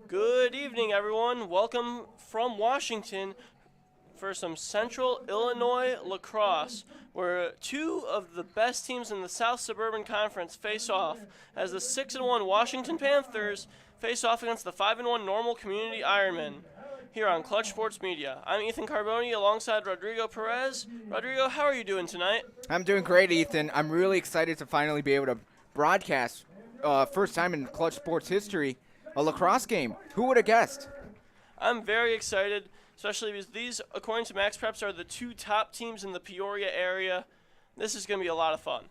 Good evening, everyone. Welcome from Washington for some Central Illinois lacrosse, where two of the best teams in the South Suburban Conference face off as the 6-1 Washington Panthers face off against the 5-1 Normal Community Ironmen. Here on Clutch Sports Media, I'm Ethan Carboni alongside Rodrigo Perez. Rodrigo, how are you doing tonight? I'm doing great, Ethan. I'm really excited to finally be able to broadcast, first time in Clutch Sports history, a lacrosse game. Who would have guessed? I'm very excited, especially because these, according to Max Preps, are the two top teams in the Peoria area. This is going to be a lot of fun.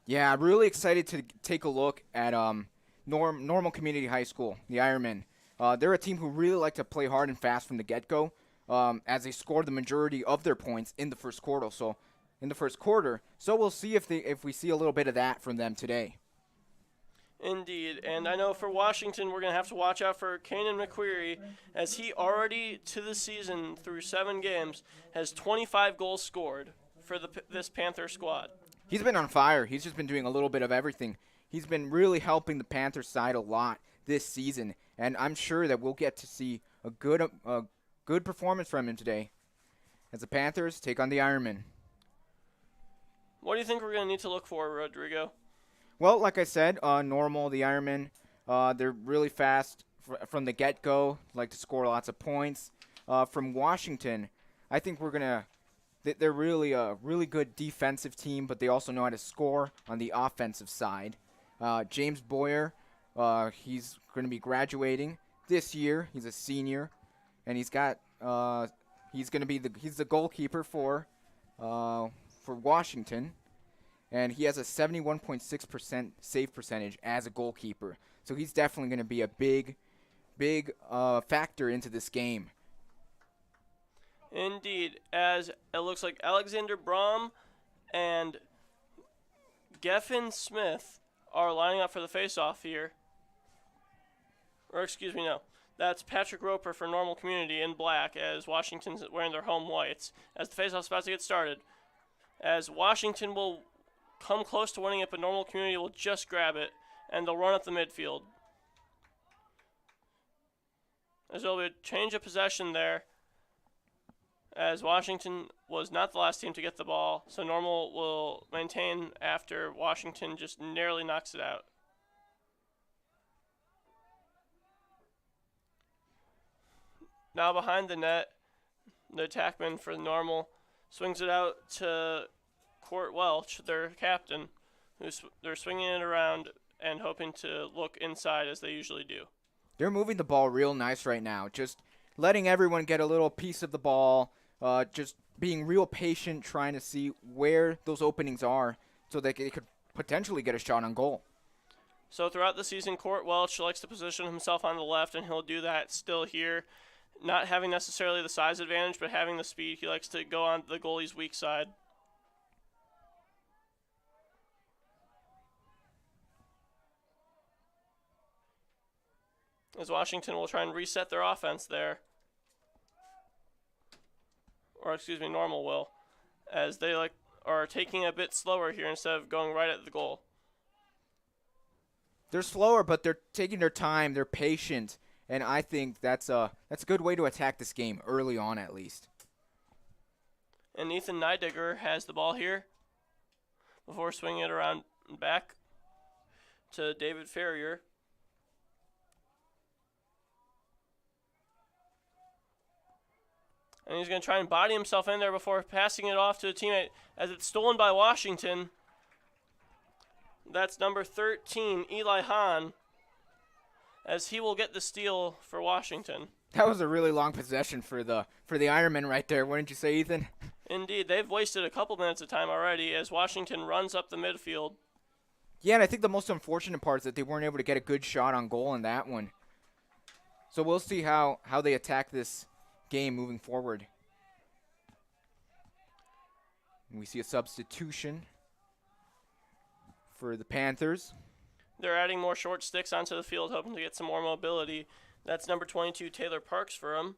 Yeah, I'm really excited to take a look at Normal Community High School, the Ironmen. They're a team who really like to play hard and fast from the get-go, as they scored the majority of their points in the first quarter. So we'll see if we see a little bit of that from them today. Indeed, and I know for Washington, we're going to have to watch out for Kanan McQuarrie, as he already, to the season, through 7 games, has 25 goals scored for this Panther squad. He's been on fire. He's just been doing a little bit of everything. He's been really helping the Panthers side a lot this season, and I'm sure that we'll get to see a good performance from him today as the Panthers take on the Ironmen. What do you think we're going to need to look for, Rodrigo? Well, like I said, Normal, the Ironmen, they're really fast from the get-go, like to score lots of points. From Washington, I think they're really a really good defensive team, but they also know how to score on the offensive side. James Boyer, he's going to be graduating this year. He's a senior, and he's the goalkeeper for Washington. And he has a 71.6% save percentage as a goalkeeper. So he's definitely going to be a big factor into this game. Indeed, as it looks like Alexander Brom and Geffen Smith are lining up for the face-off here. Or excuse me, no. That's Patrick Roper for Normal Community in black, as Washington's wearing their home whites, as the face-off's about to get started. As Washington will come close to winning it, but Normal Community will just grab it, and they'll run up the midfield. As there'll be a change of possession there, as Washington was not the last team to get the ball, so Normal will maintain after Washington just narrowly knocks it out. Now behind the net, the attackman for Normal swings it out to Court Welch, their captain, they're swinging it around and hoping to look inside as they usually do. They're moving the ball real nice right now, just letting everyone get a little piece of the ball, just being real patient, trying to see where those openings are so that they could potentially get a shot on goal. So throughout the season, Court Welch likes to position himself on the left, and he'll do that still here. Not having necessarily the size advantage, but having the speed, he likes to go on the goalie's weak side. As Washington will try and reset their offense there. Or excuse me, Normal will. As they are taking a bit slower here instead of going right at the goal. They're slower, but they're taking their time. They're patient, and I think that's a good way to attack this game early on, at least. And Ethan Neidigger has the ball here before swinging it around back to David Ferrier. And he's going to try and body himself in there before passing it off to a teammate as it's stolen by Washington. That's number 13, Eli Hahn, as he will get the steal for Washington. That was a really long possession for the Ironmen right there, wouldn't you say, Ethan? Indeed, they've wasted a couple minutes of time already as Washington runs up the midfield. Yeah, and I think the most unfortunate part is that they weren't able to get a good shot on goal in that one. So we'll see how they attack this game moving forward. And we see a substitution for the Panthers. They're adding more short sticks onto the field, hoping to get some more mobility. That's number 22, Taylor Parks, for them.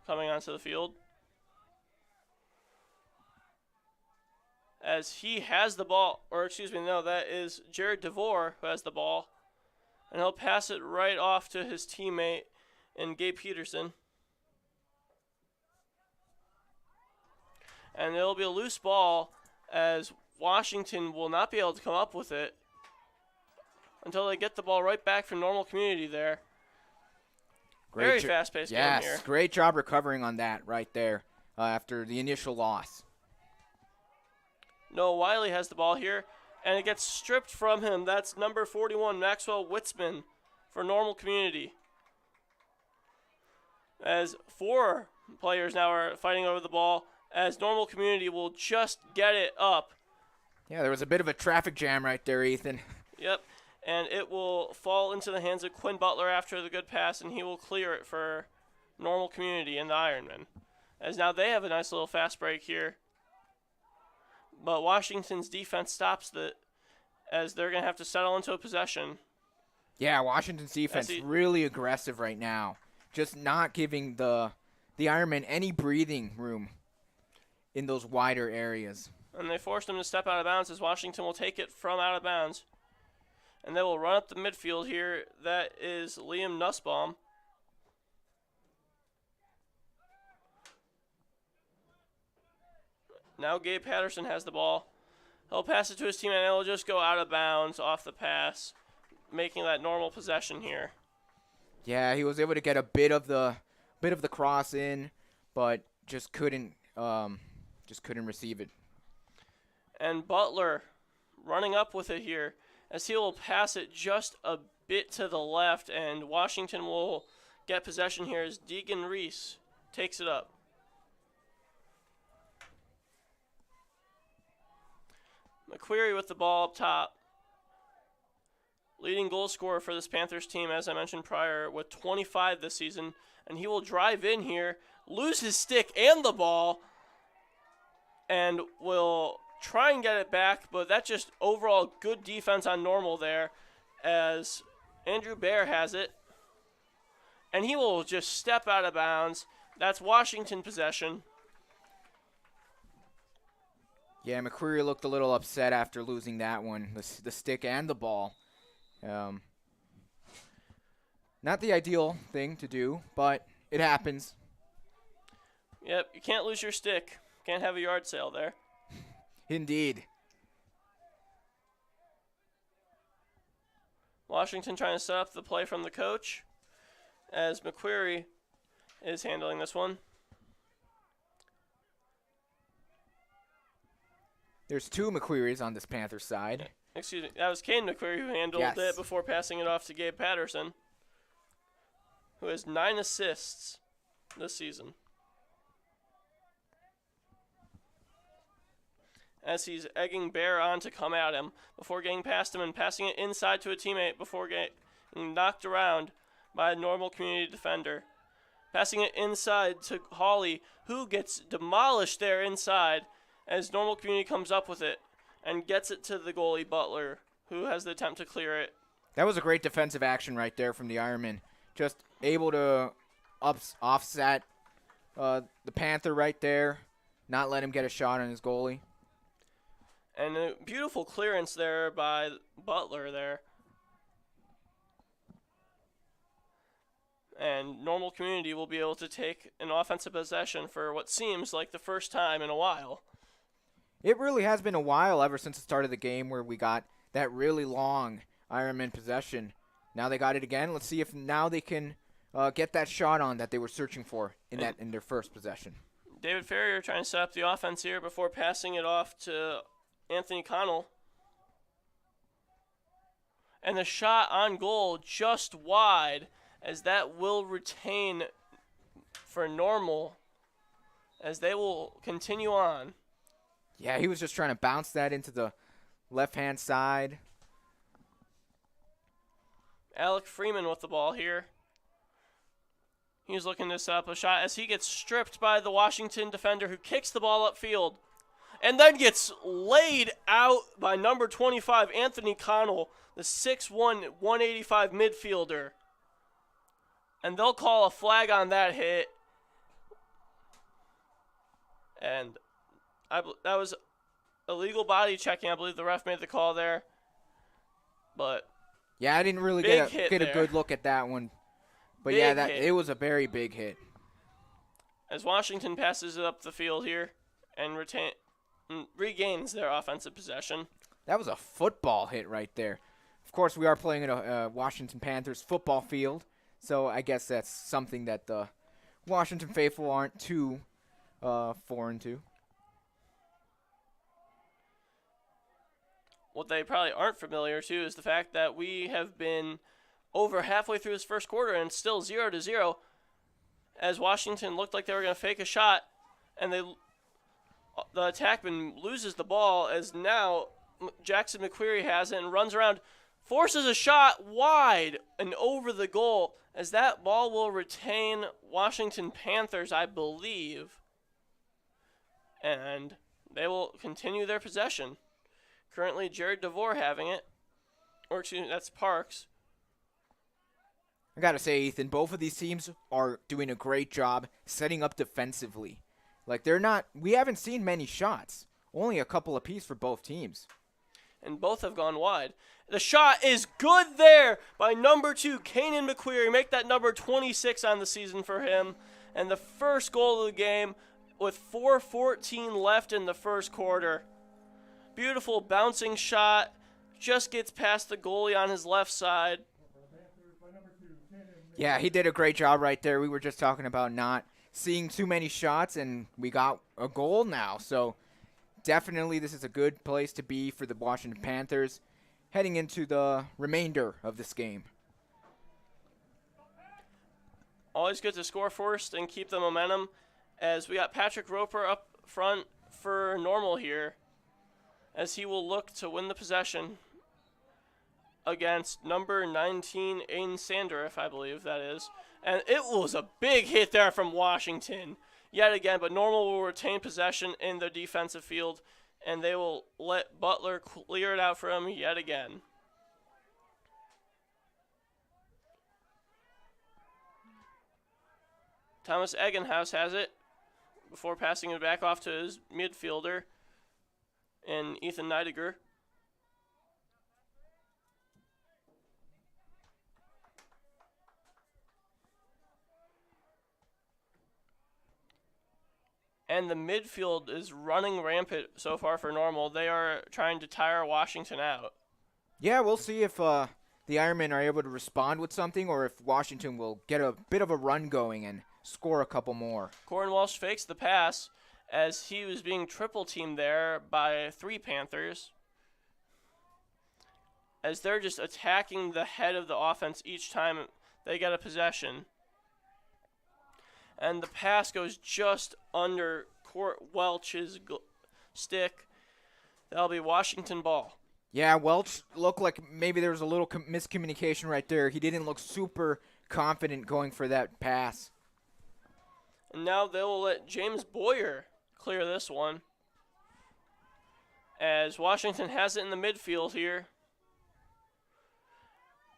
Coming onto the field. As he has the ball, or excuse me, no, that is Jared DeVore who has the ball. And he'll pass it right off to his teammate in Gabe Peterson. And it'll be a loose ball as Washington will not be able to come up with it until they get the ball right back from Normal Community there. Very fast-paced game here. Yes, great job recovering on that right there after the initial loss. Noah Wiley has the ball here, and it gets stripped from him. That's number 41, Maxwell Witzman, for Normal Community. As 4 players now are fighting over the ball, as Normal Community will just get it up. Yeah, there was a bit of a traffic jam right there, Ethan. Yep, and it will fall into the hands of Quinn Butler after the good pass, and he will clear it for Normal Community and the Ironmen. As now they have a nice little fast break here. But Washington's defense stops it, as they're going to have to settle into a possession. Yeah, Washington's defense really aggressive right now. Just not giving the Ironmen any breathing room in those wider areas. And they forced him to step out of bounds as Washington will take it from out of bounds. And they will run up the midfield here. That is Liam Nussbaum. Now Gabe Patterson has the ball. He'll pass it to his teammate, and it'll just go out of bounds off the pass, making that normal possession here. Yeah, he was able to get a bit of the cross in, but just couldn't receive it. And Butler running up with it here, as he will pass it just a bit to the left, and Washington will get possession here as Deegan Reese takes it up. McQuarrie with the ball up top. Leading goal scorer for this Panthers team, as I mentioned prior, with 25 this season. And he will drive in here, lose his stick and the ball, and will try and get it back. But that's just overall good defense on Normal there, as Andrew Bear has it. And he will just step out of bounds. That's Washington possession. Yeah, McQuarrie looked a little upset after losing that one, the stick and the ball. Not the ideal thing to do, but it happens. Yep, you can't lose your stick. Can't have a yard sale there. Indeed. Washington trying to set up the play from the coach, as McQuarrie is handling this one. There's 2 McQuarries on this Panthers side. Excuse me, that was Kane McQuarrie who handled it before passing it off to Gabe Patterson, who has 9 assists this season. As he's egging Bear on to come at him before getting past him and passing it inside to a teammate before getting knocked around by a Normal Community defender. Passing it inside to Hawley, who gets demolished there inside, as Normal Community comes up with it and gets it to the goalie, Butler, who has the attempt to clear it. That was a great defensive action right there from the Ironman. Just able to offset the Panther right there, not let him get a shot on his goalie. And a beautiful clearance there by Butler there. And Normal Community will be able to take an offensive possession for what seems like the first time in a while. It really has been a while ever since the start of the game where we got that really long Ironman possession. Now they got it again. Let's see if now they can get that shot on that they were searching for in their first possession. David Ferrier trying to set up the offense here before passing it off to Anthony Connell. And the shot on goal just wide, as that will retain for Normal, as they will continue on. Yeah, he was just trying to bounce that into the left-hand side. Alec Freeman with the ball here. He's looking to set up a shot as he gets stripped by the Washington defender who kicks the ball upfield and then gets laid out by number 25, Anthony Connell, the 6'1", 185 midfielder. And they'll call a flag on that hit. And that was illegal body checking. I believe the ref made the call there. But Yeah, I didn't really Big get hit a there. good look at that one. But Big yeah, hit. it was a very big hit. As Washington passes it up the field here and regains their offensive possession. That was a football hit right there. Of course, we are playing at a Washington Panthers football field, so I guess that's something that the Washington faithful aren't too foreign to. What they probably aren't familiar to is the fact that we have been over halfway through this first quarter and still 0-0 as Washington looked like they were going to fake a shot, and the attackman loses the ball as now Jackson McQuarrie has it and runs around, forces a shot wide and over the goal as that ball will retain Washington Panthers, I believe, and they will continue their possession. Currently, Jared DeVore having it, or excuse me, that's Parks. I gotta say, Ethan, both of these teams are doing a great job setting up defensively. Like, we haven't seen many shots. Only a couple apiece for both teams. And both have gone wide. The shot is good there by number 2, Kanan McQuarrie. Make that number 26 on the season for him. And the first goal of the game with 4:14 left in the first quarter. Beautiful bouncing shot. Just gets past the goalie on his left side. Yeah, he did a great job right there. We were just talking about not seeing too many shots, and we got a goal now. So definitely this is a good place to be for the Washington Panthers heading into the remainder of this game. Always good to score first and keep the momentum as we got Patrick Roper up front for Normal here as he will look to win the possession against number 19, Aiden Sanderiff, I believe that is. And it was a big hit there from Washington yet again, but Normal will retain possession in the defensive field, and they will let Butler clear it out for him yet again. Thomas Eggenhaus has it before passing it back off to his midfielder and Ethan Neidiger. And the midfield is running rampant so far for Normal. They are trying to tire Washington out. Yeah, we'll see if the Ironmen are able to respond with something or if Washington will get a bit of a run going and score a couple more. Corin Walsh fakes the pass as he was being triple teamed there by 3 Panthers. As they're just attacking the head of the offense each time they get a possession. And the pass goes just under Court Welch's stick. That'll be Washington ball. Yeah, Welch looked like maybe there was a little miscommunication right there. He didn't look super confident going for that pass. And now they will let James Boyer clear this one. As Washington has it in the midfield here.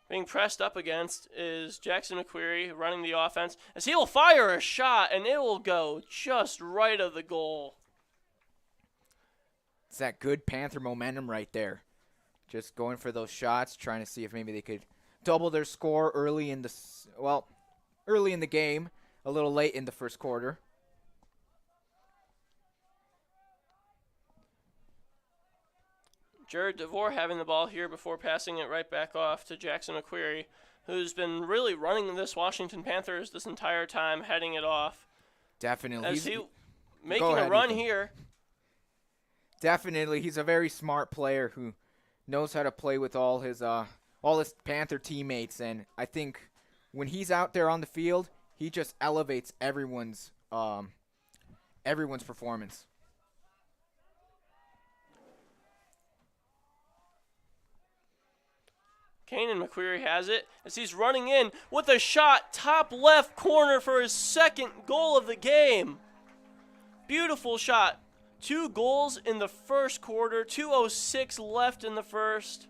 Being pressed up against is Jackson McQuarrie running the offense. As he will fire a shot, and it will go just right of the goal. It's that good Panther momentum right there. Just going for those shots, trying to see if maybe they could double their score early in the game, a little late in the first quarter. Jared DeVore having the ball here before passing it right back off to Jackson McQuarrie, who's been really running this Washington Panthers this entire time, heading it off. Definitely. As he making a run here. Definitely. He's a very smart player who knows how to play with all his Panther teammates, and I think when he's out there on the field, he just elevates everyone's performance. Kanan McQuarrie has it as he's running in with a shot top left corner for his second goal of the game. Beautiful shot. 2 goals in the first quarter, 2:06 left in the first.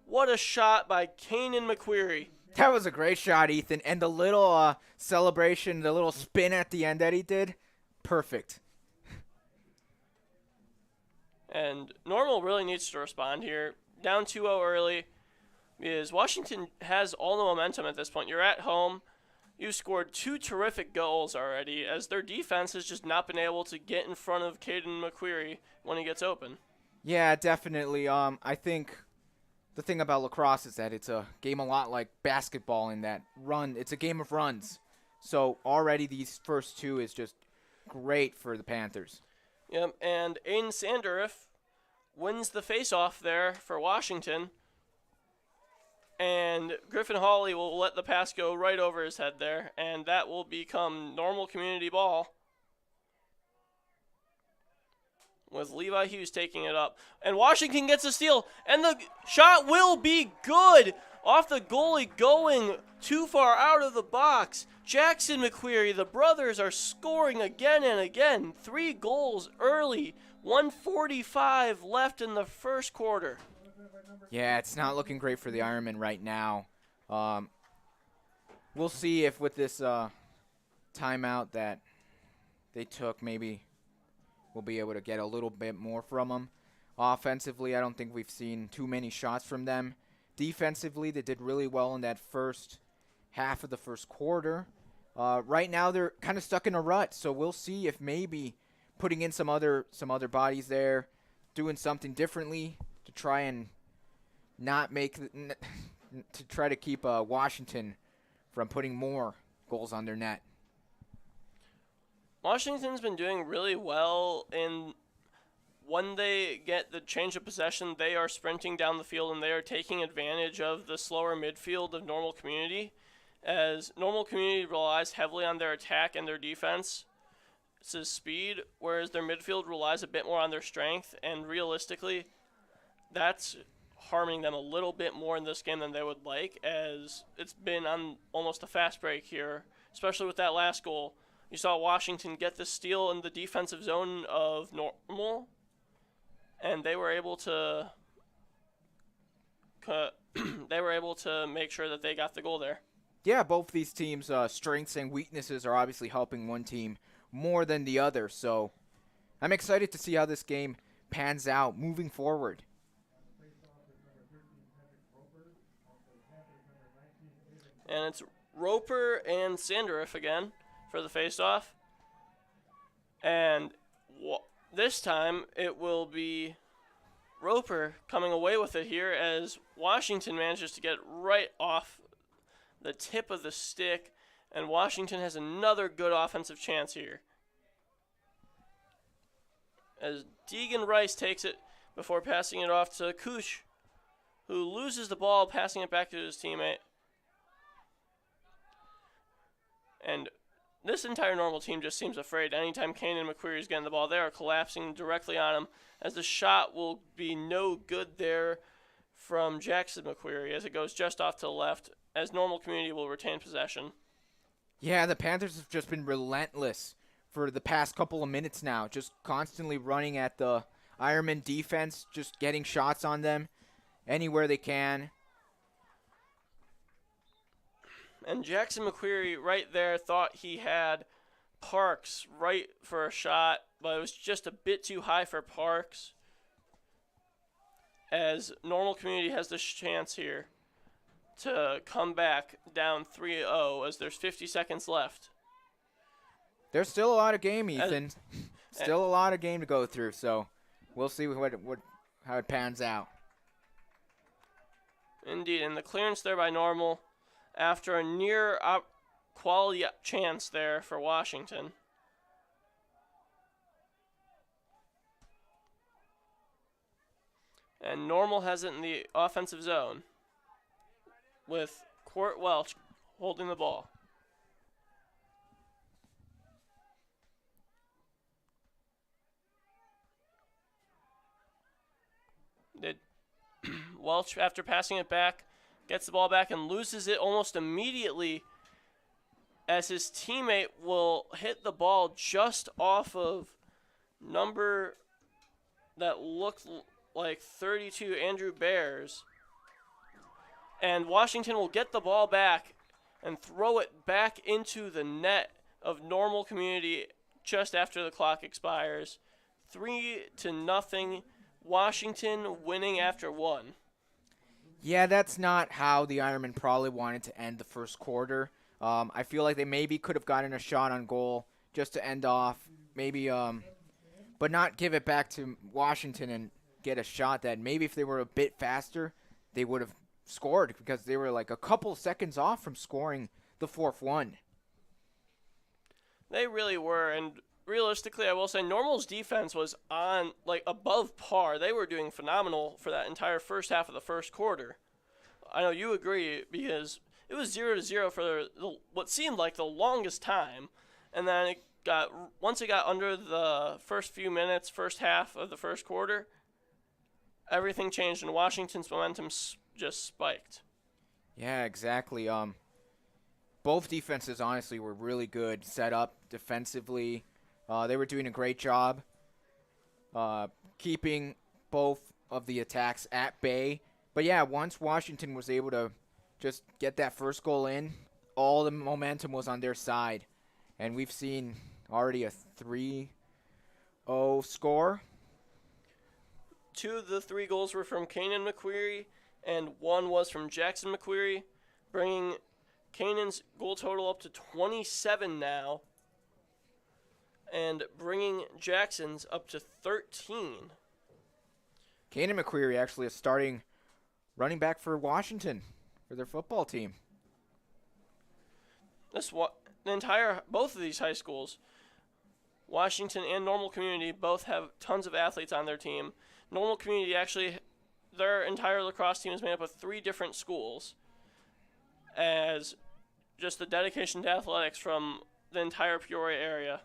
What a shot by Kanan McQuarrie. That was a great shot, Ethan. And the little celebration, the little spin at the end that he did, perfect. And Normal really needs to respond here. Down 2-0 early. Because Washington has all the momentum at this point. You're at home. You scored 2 terrific goals already, as their defense has just not been able to get in front of Caden McQuarrie when he gets open. Yeah, definitely. I think the thing about lacrosse is that it's a game a lot like basketball in that it's a game of runs. So already these first 2 is just great for the Panthers. Yep, and Aiden Sanderiff wins the face-off there for Washington. And Griffin Hawley will let the pass go right over his head there, and that will become Normal community ball, with Levi Hughes taking it up. And Washington gets a steal, and the shot will be good off the goalie going too far out of the box. Jackson McQuarrie, the brothers are scoring again and again. 3 goals early, 1:45 left in the first quarter. Yeah, it's not looking great for the Ironmen right now. We'll see if with this timeout that they took, maybe we'll be able to get a little bit more from them. Offensively, I don't think we've seen too many shots from them. Defensively, they did really well in that first half of the first quarter. Right now, they're kind of stuck in a rut, so we'll see if maybe putting in some other bodies there, doing something differently to try and to try to keep Washington from putting more goals on their net. Washington's been doing really well in when they get the change of possession, they are sprinting down the field and they are taking advantage of the slower midfield of Normal Community, as Normal Community relies heavily on their attack and their defense. It's speed, whereas their midfield relies a bit more on their strength, and realistically, that's harming them a little bit more in this game than they would like, as it's been on almost a fast break here, especially with that last goal. You saw Washington get the steal in the defensive zone of Normal, and they were able to make sure that they got the goal there. Yeah, both these teams' strengths and weaknesses are obviously helping one team more than the other, so I'm excited to see how this game pans out moving forward. And it's Roper and Sanderiff again for the face-off. And this time it will be Roper coming away with it here, as Washington manages to get it right off the tip of the stick, and Washington has another good offensive chance here, as Deegan Rice takes it before passing it off to Kush, who loses the ball, passing it back to his teammate. And this entire Normal team just seems afraid. Anytime Kanan McQuarrie is getting the ball, they are collapsing directly on him, as the shot will be no good there from Jackson McQuarrie, as it goes just off to the left, as Normal Community will retain possession. Yeah, the Panthers have just been relentless for the past couple of minutes now, just constantly running at the Ironman defense, just getting shots on them anywhere they can. And Jackson McQuarrie right there thought he had Parks right for a shot, but it was just a bit too high for Parks, as Normal Community has this chance here to come back down 3-0 as there's 50 seconds left. There's still a lot of game, Ethan. Still a lot of game to go through, so we'll see how it pans out. Indeed, and the clearance there by Normal after a near quality chance there for Washington. And Normal has it in the offensive zone, with Court Welch holding the ball. Welch, after passing it back, gets the ball back and loses it almost immediately, as his teammate will hit the ball just off of number that looked like 32, Andrew Bears. And Washington will get the ball back and throw it back into the net of Normal Community just after the clock expires. 3-0, Washington winning after one. Yeah, that's not how the Ironmen probably wanted to end the first quarter. I feel like they maybe could have gotten a shot on goal just to end off, maybe, but not give it back to Washington and get a shot that maybe if they were a bit faster, they would have scored because they were like a couple seconds off from scoring the fourth one. They really were, and realistically, I will say Normal's defense was on like above par. They were doing phenomenal for that entire first half of the first quarter. I know you agree because it was 0-0 for what seemed like the longest time, and then it got once it got under the first few minutes, first half of the first quarter, everything changed and Washington's momentum just spiked. Yeah, exactly. Both defenses honestly were really good set up defensively. They were doing a great job keeping both of the attacks at bay. But yeah, once Washington was able to just get that first goal in, all the momentum was on their side. And we've seen already a 3-0 score. 2 of the 3 goals were from Kanan McQuarrie, and 1 was from Jackson McQuarrie, bringing Kanan's goal total up to 27 now, and bringing Jackson's up to 13. Kanan McQuarrie actually is starting running back for Washington for their football team. Both of these high schools, Washington and Normal Community, both have tons of athletes on their team. Normal Community actually, their entire lacrosse team is made up of 3 different schools, as just the dedication to athletics from the entire Peoria area.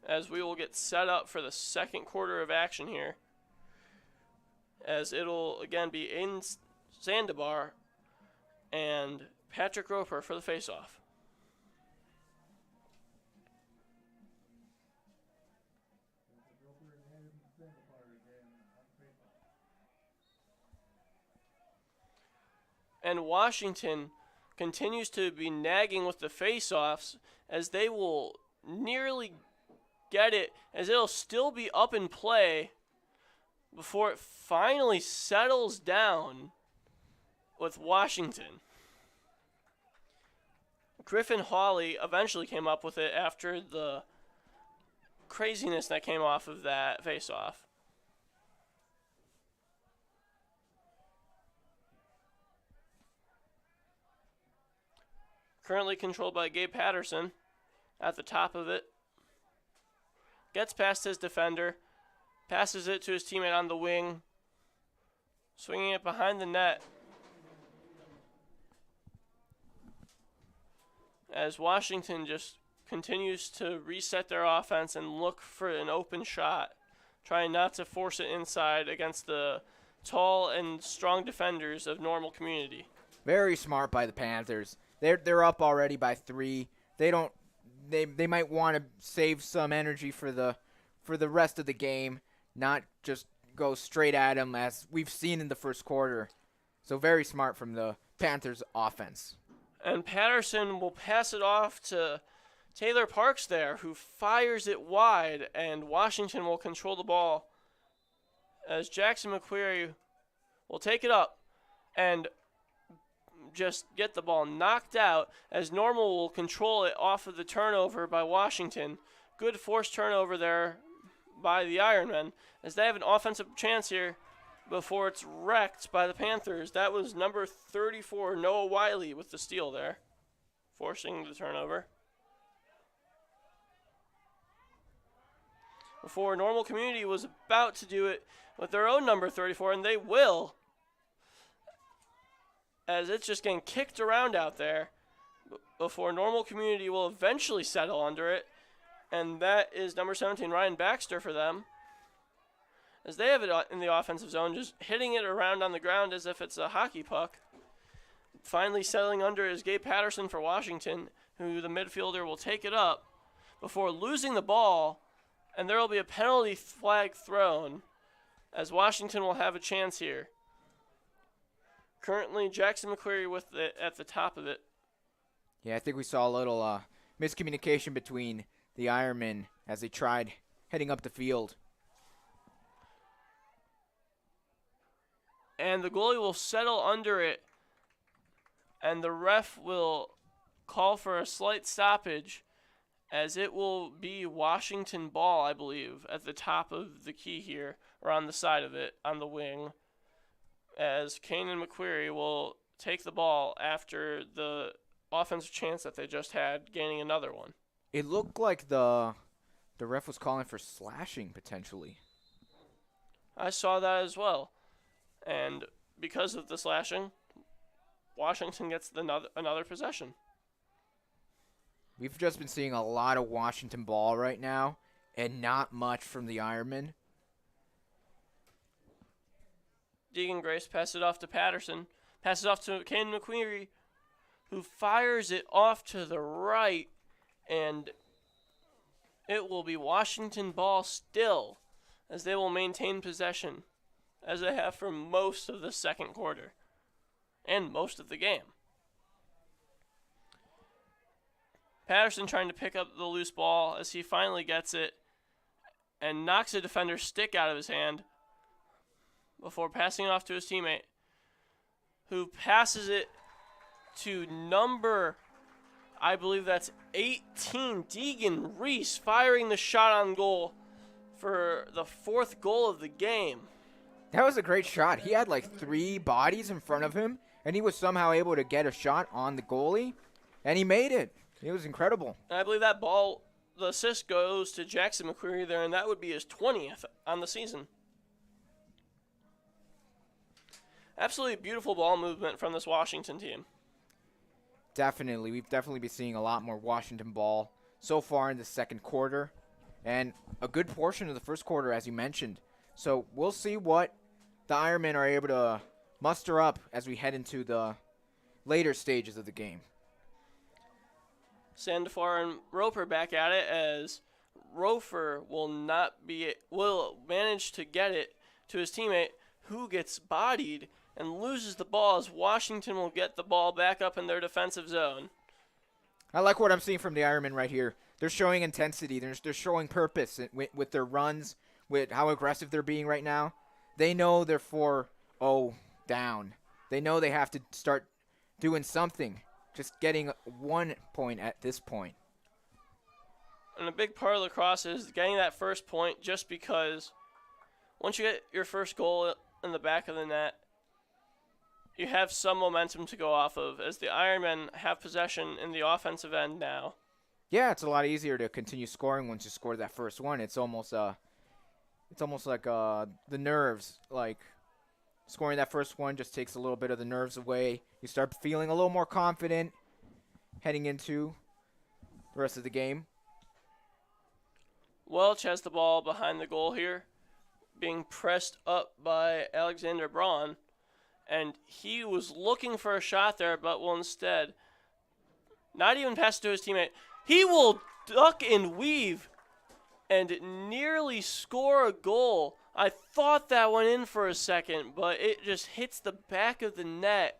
As we will get set up for the second quarter of action here, as it'll again be Aiden Sandobar and Patrick Roper for the faceoff. And Washington continues to be nagging with the faceoffs as they will nearly get it, as it'll still be up in play before it finally settles down with Washington. Griffin Hawley eventually came up with it after the craziness that came off of that faceoff. Currently controlled by Gabe Patterson at the top of it. Gets past his defender. Passes it to his teammate on the wing. Swinging it behind the net. As Washington just continues to reset their offense and look for an open shot. Trying not to force it inside against the tall and strong defenders of Normal Community. Very smart by the Panthers. They're up already by 3. They might want to save some energy for the rest of the game, not just go straight at them as we've seen in the first quarter. So very smart from the Panthers offense. And Patterson will pass it off to Taylor Parks there, who fires it wide, and Washington will control the ball as Jackson McQuarrie will take it up and just get the ball knocked out, as Normal will control it off of the turnover by Washington. Good forced turnover there by the Ironmen, as they have an offensive chance here before it's wrecked by the Panthers. That was number 34, Noah Wiley, with the steal there, forcing the turnover. Before Normal Community was about to do it with their own number 34, and they will, as it's just getting kicked around out there before Normal Community will eventually settle under it. And that is number 17, Ryan Baxter, for them, as they have it in the offensive zone, just hitting it around on the ground as if it's a hockey puck. Finally settling under is Gabe Patterson for Washington, who the midfielder will take it up before losing the ball, and there will be a penalty flag thrown, as Washington will have a chance here. Currently, Jackson McQuarrie with it at the top of it. Yeah, I think we saw a little miscommunication between the Ironmen as they tried heading up the field. And the goalie will settle under it, and the ref will call for a slight stoppage, as it will be Washington ball, I believe, at the top of the key here, or on the side of it, on the wing, as Kane and McQuarrie will take the ball after the offensive chance that they just had, gaining another one. It looked like the ref was calling for slashing, potentially. I saw that as well. And because of the slashing, Washington gets another possession. We've just been seeing a lot of Washington ball right now, and not much from the Ironmen. Deegan Grace passes it off to Patterson. Passes off to Kane McQuarrie, who fires it off to the right, and it will be Washington ball still, as they will maintain possession, as they have for most of the second quarter, and most of the game. Patterson trying to pick up the loose ball as he finally gets it, and knocks a defender's stick out of his hand, before passing it off to his teammate, who passes it to number, I believe that's 18, Deegan Reese, firing the shot on goal for the fourth goal of the game. That was a great shot. He had like 3 bodies in front of him, and he was somehow able to get a shot on the goalie, and he made it. It was incredible. And I believe that ball, the assist goes to Jackson McQuarrie there, and that would be his 20th on the season. Absolutely beautiful ball movement from this Washington team. Definitely. We've definitely been seeing a lot more Washington ball so far in the second quarter, and a good portion of the first quarter, as you mentioned. So we'll see what the Ironmen are able to muster up as we head into the later stages of the game. Sandefur and Roper back at it, as Roper will manage to get it to his teammate, who gets bodied and loses the ball, as Washington will get the ball back up in their defensive zone. I like what I'm seeing from the Ironmen right here. They're showing intensity. They're showing purpose with their runs, with how aggressive they're being right now. They know they're 4-0 down. They know they have to start doing something. Just getting 1 point at this point. And a big part of lacrosse is getting that first point, just because once you get your first goal in the back of the net, you have some momentum to go off of, as the Ironmen have possession in the offensive end now. Yeah, it's a lot easier to continue scoring once you score that first one. It's almost like the nerves. Like, scoring that first one just takes a little bit of the nerves away. You start feeling a little more confident heading into the rest of the game. Welch has the ball behind the goal here, being pressed up by Alexander Braun, and he was looking for a shot there, but will instead not even pass it to his teammate. He will duck and weave and nearly score a goal. I thought that went in for a second, but it just hits the back of the net.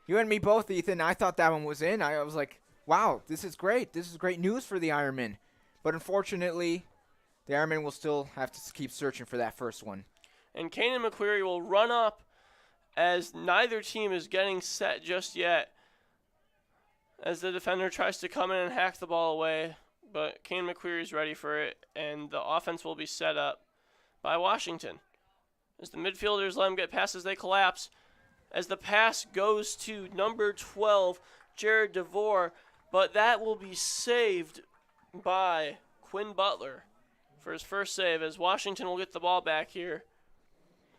You and me both, Ethan. I thought that one was in. I was like, wow, this is great. This is great news for the Ironmen. But unfortunately, the Ironmen will still have to keep searching for that first one. And Kane and McQuarrie will run up, as neither team is getting set just yet, as the defender tries to come in and hack the ball away. But Kane McQuarrie is ready for it, and the offense will be set up by Washington. As the midfielders let him get past as they collapse, as the pass goes to number 12, Jared DeVore, but that will be saved by Quinn Butler for his first save, as Washington will get the ball back here.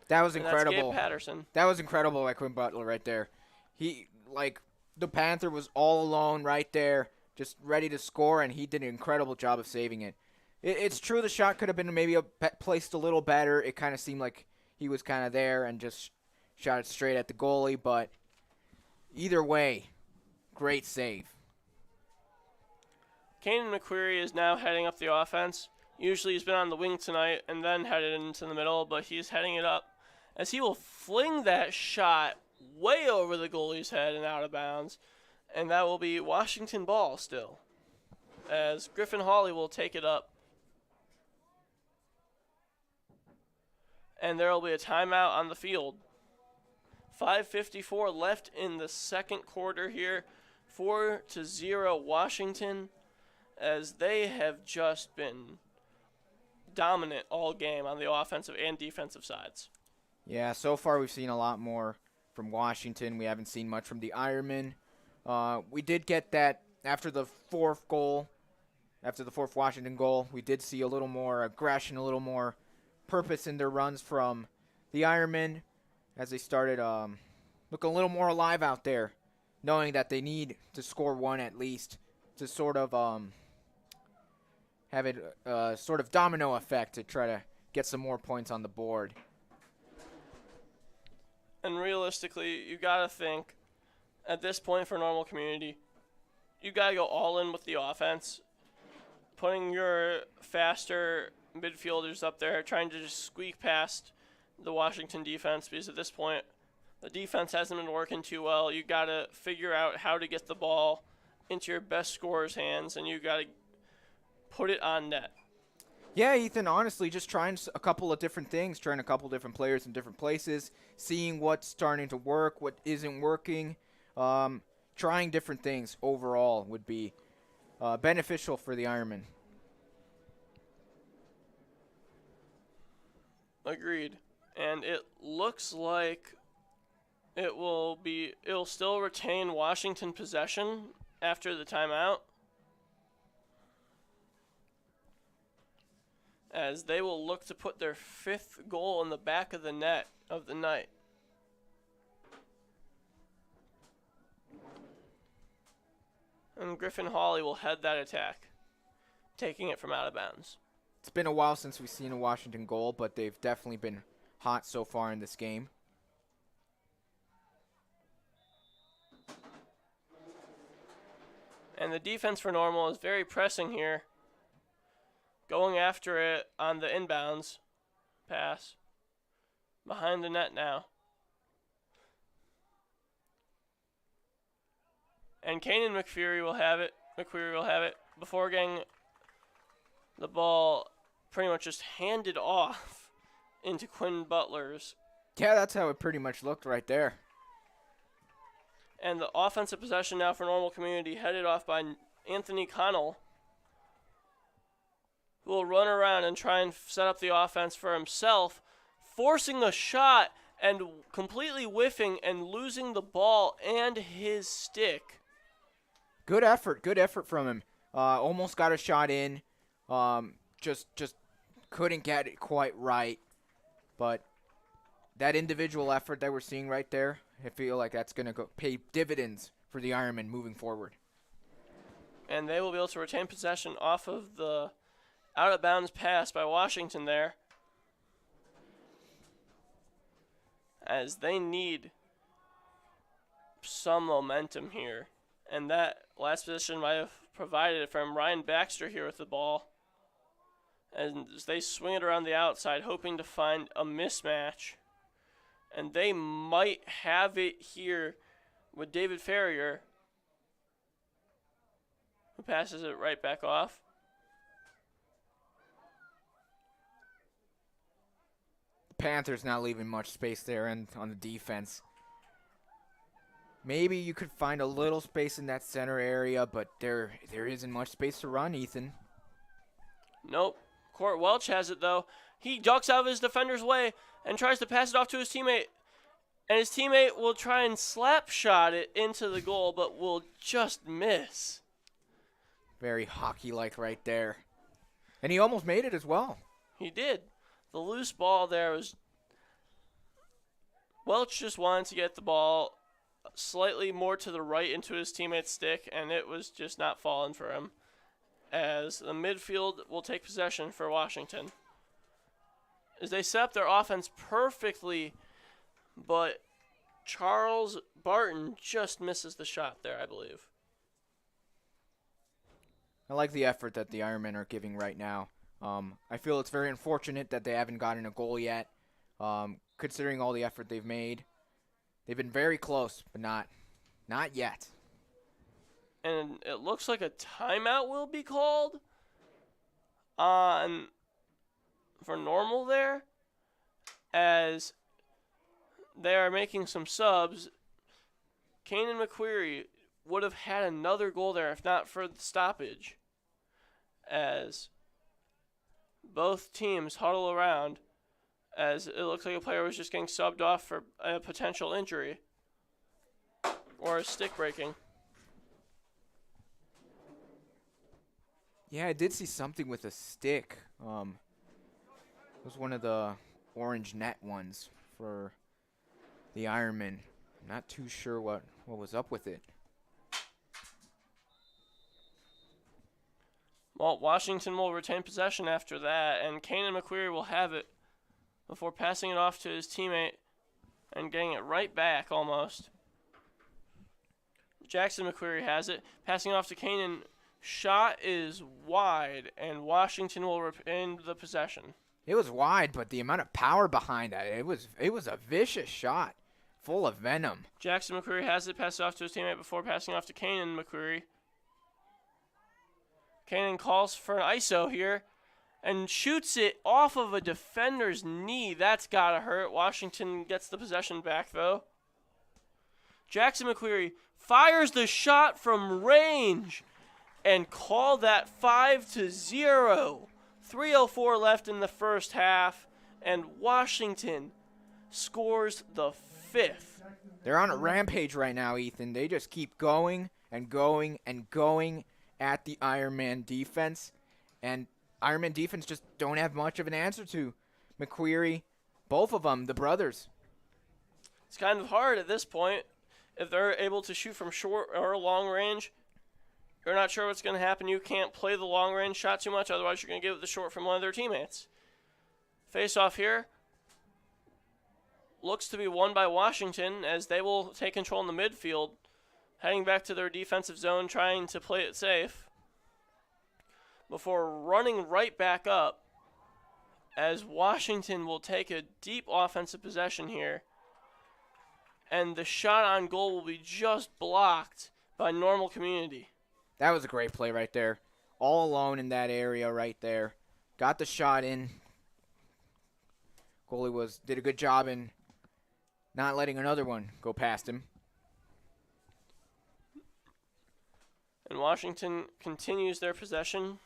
That was And incredible. that's Gabe Patterson. That was incredible by Quinn Butler right there. The Panther was all alone right there, just ready to score, and he did an incredible job of saving it. It's true the shot could have been maybe placed a little better. It kind of seemed like he was kind of there and just shot it straight at the goalie, but either way, great save. Kane McQuarrie is now heading up the offense. Usually he's been on the wing tonight and then headed into the middle, but he's heading it up, as he will fling that shot way over the goalie's head and out of bounds, and that will be Washington ball still, as Griffin Hawley will take it up. And there will be a timeout on the field, 5:54 left in the second quarter here. 4-0 Washington, as they have just been dominant all game on the offensive and defensive sides. Yeah, so far we've seen a lot more from Washington. We haven't seen much from the Ironmen. We did get that after the fourth Washington goal. We did see a little more aggression, a little more purpose in their runs from the Ironmen as they started looking a little more alive out there, knowing that they need to score one at least to sort of have it sort of domino effect to try to get some more points on the board. And realistically, you got to think, at this point for Normal Community, you got to go all in with the offense, putting your faster midfielders up there, trying to just squeak past the Washington defense, because at this point, the defense hasn't been working too well. You got to figure out how to get the ball into your best scorer's hands, and you got to put it on net. Yeah, Ethan, honestly, just trying a couple of different things, trying a couple different players in different places, seeing what's starting to work, what isn't working. Trying different things overall would be beneficial for the Ironmen. Agreed. And it looks like it'll still retain Washington possession after the timeout, as they will look to put their 5th goal in the back of the net of the night. And Griffin Hawley will head that attack, taking it from out of bounds. It's been a while since we've seen a Washington goal, but they've definitely been hot so far in this game. And the defense for Normal is very pressing here, going after it on the inbounds pass. Behind the net now. And Kanan McFeary will have it. Before getting the ball pretty much just handed off into Quinn Butler's. Yeah, that's how it pretty much looked right there. And the offensive possession now for Normal Community, headed off by Anthony Connell, who will run around and try and set up the offense for himself, forcing a shot and completely whiffing and losing the ball and his stick. Good effort from him. Almost got a shot in. Just couldn't get it quite right. But that individual effort that we're seeing right there, I feel like that's going to pay dividends for the Ironmen moving forward. And they will be able to retain possession off of the out-of-bounds pass by Washington there, as they need some momentum here. And that last position might have provided it from Ryan Baxter here with the ball. And they swing it around the outside, hoping to find a mismatch. And they might have it here with David Ferrier, who passes it right back off. The Panthers not leaving much space there and on the defense. Maybe you could find a little space in that center area, but there isn't much space to run, Ethan. Nope. Court Welch has it, though. He ducks out of his defender's way and tries to pass it off to his teammate. And his teammate will try and slap shot it into the goal, but will just miss. Very hockey-like right there. And he almost made it as well. He did. The loose ball there was... Welch just wanted to get the ball slightly more to the right into his teammate's stick, and it was just not falling for him, as the midfield will take possession for Washington. As they set up their offense perfectly, but Charles Barton just misses the shot there, I believe. I like the effort that the Ironmen are giving right now. I feel it's very unfortunate that they haven't gotten a goal yet, considering all the effort they've made. They've been very close, but not yet. And it looks like a timeout will be called on for Normal there, as they are making some subs. Kanan McQuarrie would have had another goal there if not for the stoppage, as both teams huddle around, as it looks like a player was just getting subbed off for a potential injury or a stick breaking. Yeah, I did see something with a stick. It was one of the orange net ones for the Ironman. Not too sure what was up with it. Well, Washington will retain possession after that, and Kanan McQuarrie will have it before passing it off to his teammate and getting it right back almost. Jackson McQuarrie has it, passing it off to Kanan. Shot is wide, and Washington will retain the possession. It was wide, but the amount of power behind that, it was a vicious shot, full of venom. Jackson McQuarrie has it, passes it off to his teammate before passing off to Kanan McQuarrie. Kanan calls for an ISO here and shoots it off of a defender's knee. That's gotta hurt. Washington gets the possession back, though. Jackson McQuarrie fires the shot from range and called that 5-0. 3:04 left in the first half, and Washington scores the 5th. They're on a rampage right now, Ethan. They just keep going and going and going at the Ironman defense, and Ironman defense just don't have much of an answer to McQuarrie, both of them, the brothers. It's kind of hard at this point. If they're able to shoot from short or long range, you're not sure what's going to happen. You can't play the long range shot too much, otherwise you're going to give it the short from one of their teammates. Face off here looks to be won by Washington, as they will take control in the midfield, heading back to their defensive zone, trying to play it safe before running right back up, as Washington will take a deep offensive possession here, and the shot on goal will be just blocked by Normal Community. That was a great play right there. All alone in that area right there. Got the shot in. Goalie did a good job in not letting another one go past him. And Washington continues their possession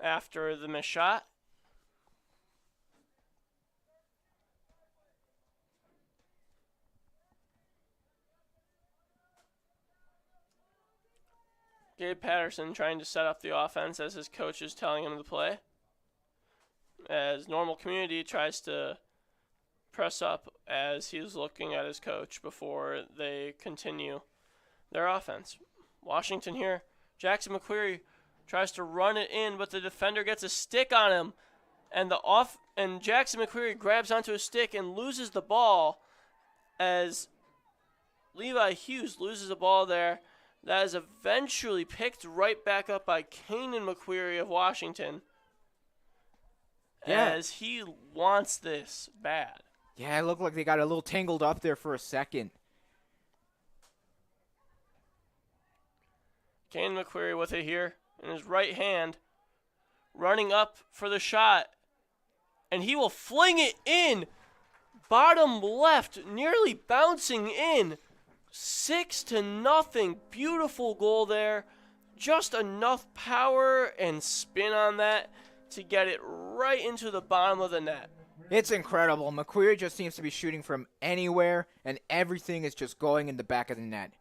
after the missed shot. Gabe Patterson trying to set up the offense as his coach is telling him to play, as Normal Community tries to press up as he's looking at his coach before they continue their offense. Washington here, Jackson McQuarrie tries to run it in, but the defender gets a stick on him, and Jackson McQuarrie grabs onto a stick and loses the ball, as Levi Hughes loses the ball there. That is eventually picked right back up by Kanan McQuarrie of Washington, as he wants this bad. Yeah, it looked like they got a little tangled up there for a second. Kanan McQuarrie with it here in his right hand, running up for the shot, and he will fling it in, bottom left, nearly bouncing in. 6-0, beautiful goal there. Just enough power and spin on that to get it right into the bottom of the net. It's incredible. McQuarrie just seems to be shooting from anywhere, and everything is just going in the back of the net.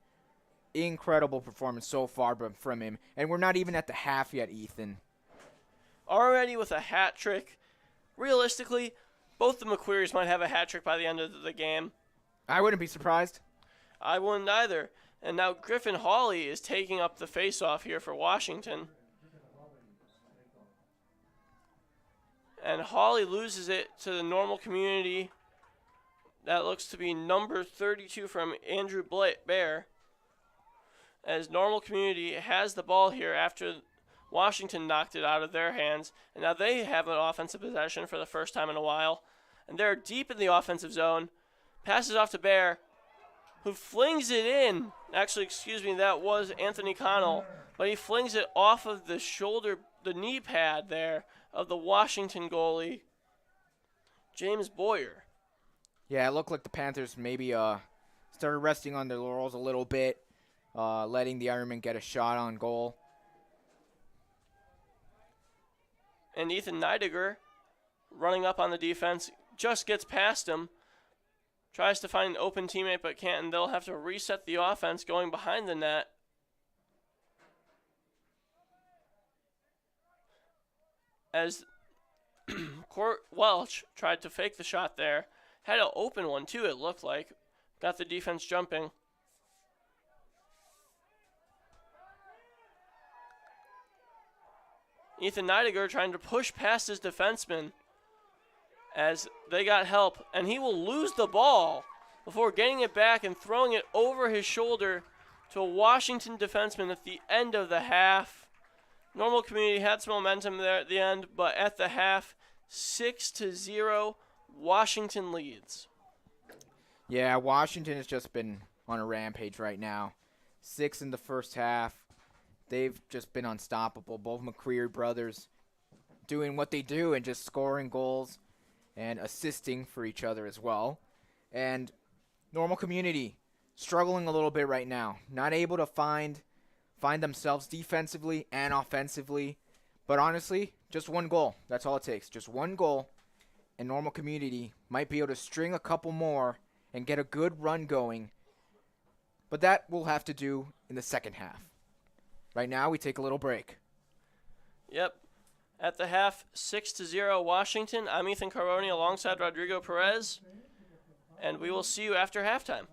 Incredible performance so far from him, and we're not even at the half yet, Ethan. Already with a hat trick. Realistically, both the McQuarries might have a hat trick by the end of the game. I wouldn't be surprised. I wouldn't either. And now Griffin Hawley is taking up the face-off here for Washington. And Hawley loses it to the Normal Community. That looks to be number 32 from Andrew Bear. As Normal Community has the ball here after Washington knocked it out of their hands. And now they have an offensive possession for the first time in a while. And they're deep in the offensive zone. Passes off to Bear, who flings it in. Actually, that was Anthony Connell. But he flings it off of the knee pad there of the Washington goalie James Boyer. Yeah, it looked like the Panthers maybe started resting on their laurels a little bit, letting the Ironmen get a shot on goal. And Ethan Neidiger, running up on the defense, just gets past him. Tries to find an open teammate but can't, and they'll have to reset the offense going behind the net. As Court Welch tried to fake the shot there. Had an open one too, it looked like. Got the defense jumping. Ethan Neidiger trying to push past his defenseman as they got help, and he will lose the ball before getting it back and throwing it over his shoulder to a Washington defenseman at the end of the half. Normal Community had some momentum there at the end, but at the half, 6-0, Washington leads. Yeah, Washington has just been on a rampage right now. 6 in the first half. They've just been unstoppable. Both McCreary brothers doing what they do and just scoring goals and assisting for each other as well. And Normal Community struggling a little bit right now. Not able to find themselves defensively and offensively. But honestly, just one goal. That's all it takes. Just one goal. And Normal Community might be able to string a couple more and get a good run going. But that we'll have to do in the second half. Right now, we take a little break. Yep. At the half, 6-0 Washington. I'm Ethan Caroni alongside Rodrigo Perez. And we will see you after halftime.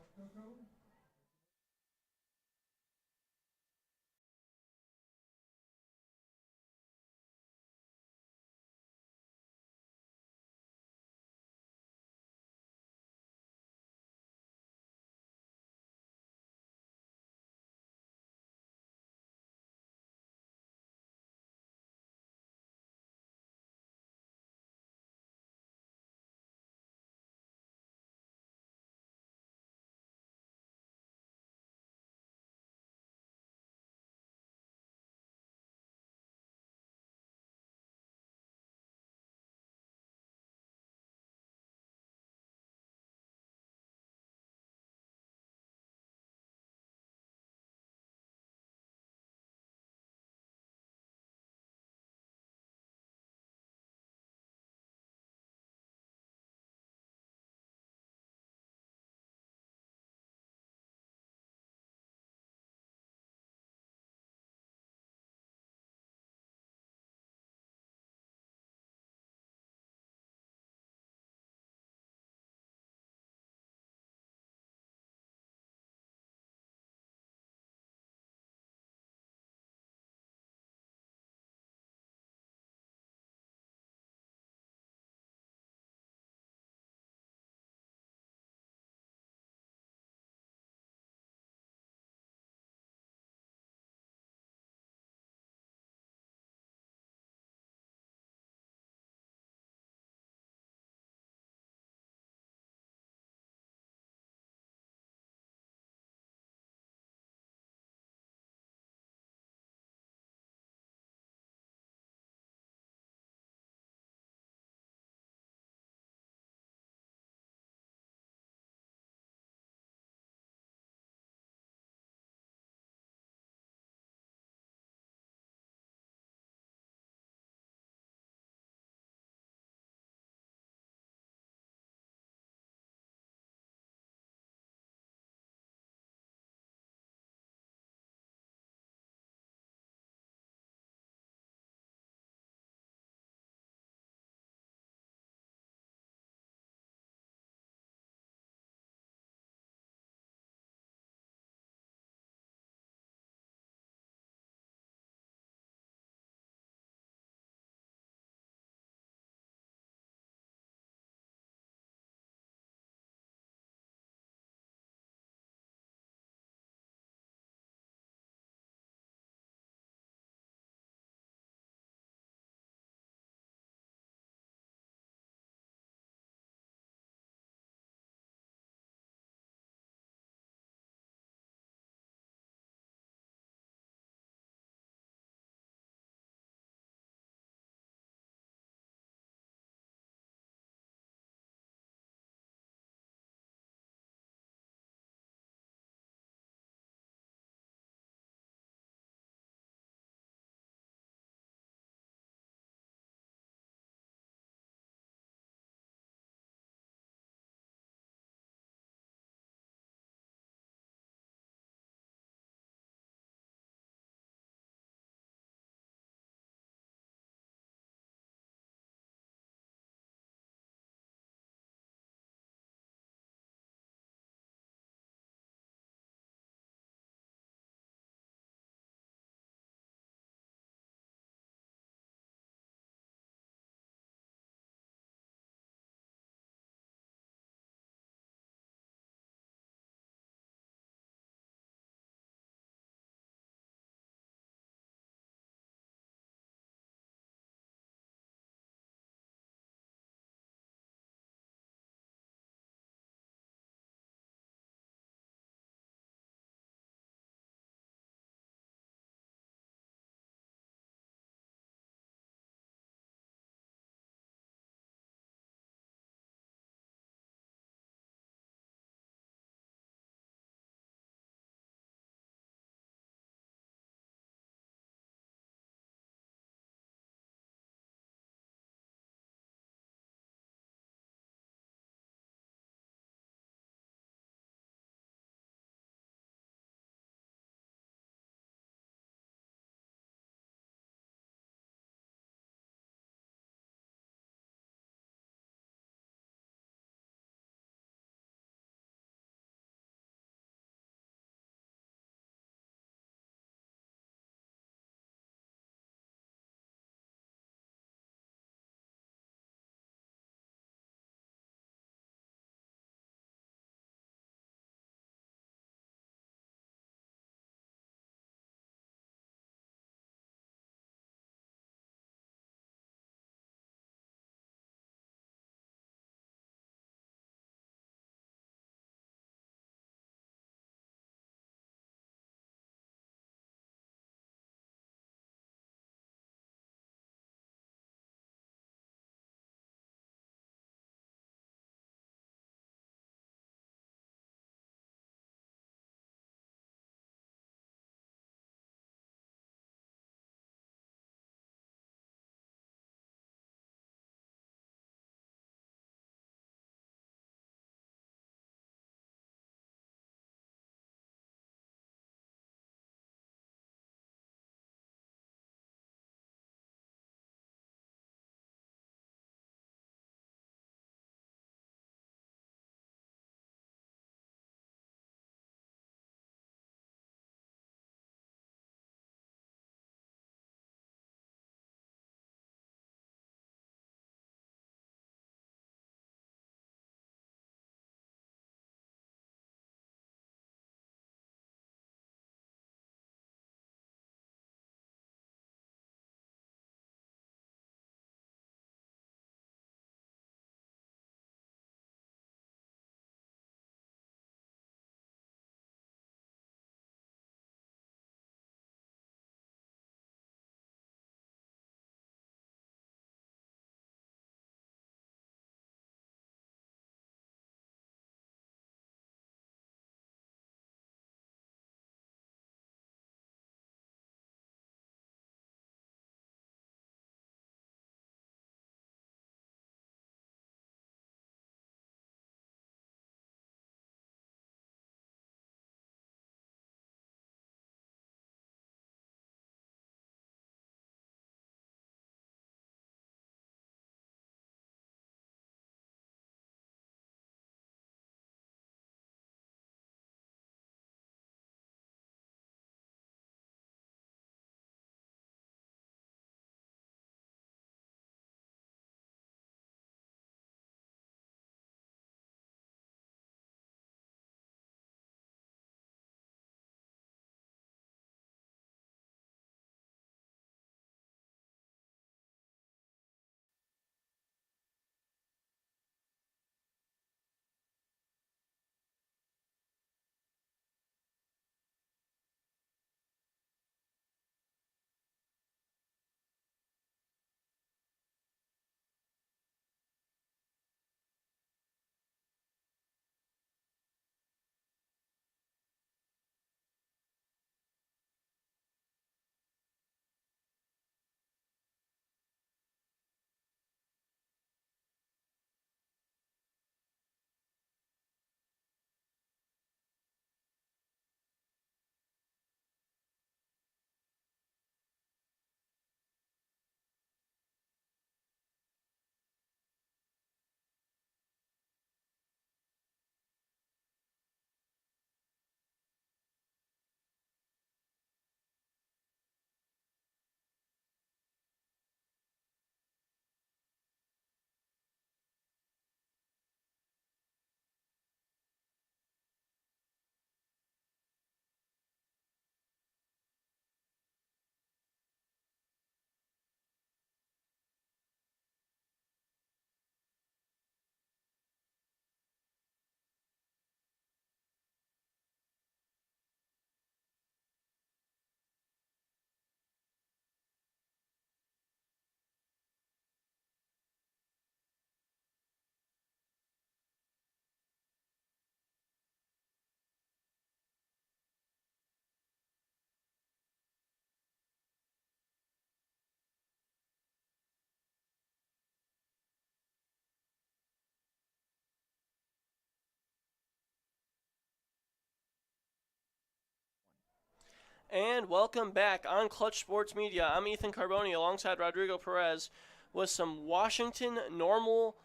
And welcome back on Clutch Sports Media. I'm Ethan Carboni alongside Rodrigo Perez with some Washington Normal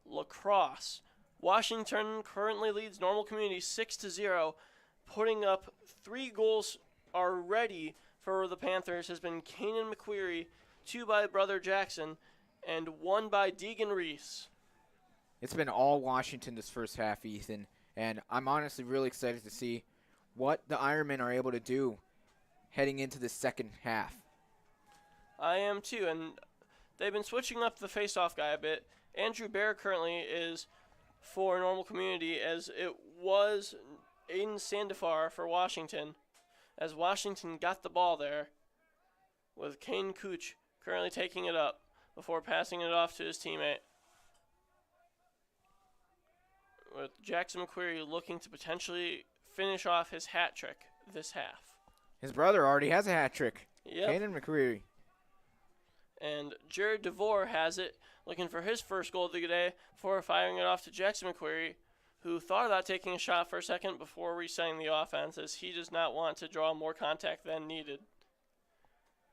Lacrosse. Washington currently leads Normal Community 6-0, putting up 3 goals already for the Panthers has been Kanan McQuarrie, 2 by brother Jackson, and 1 by Deegan Reese. It's been all Washington this first half, Ethan, and I'm honestly really excited to see what the Ironmen are able to do heading into the second half. I am too, and they've been switching up the face-off guy a bit. Andrew Bear currently is for Normal Community, as it was Aiden Sandifar for Washington, as Washington got the ball there, with Kane Cooch currently taking it up before passing it off to his teammate. With Jackson McQuarrie looking to potentially finish off his hat trick this half. His brother already has a hat trick. Yep. Kanan McQuarrie. And Jared DeVore has it, looking for his first goal of the day before firing it off to Jackson McQuarrie, who thought about taking a shot for a second before resetting the offense, as he does not want to draw more contact than needed.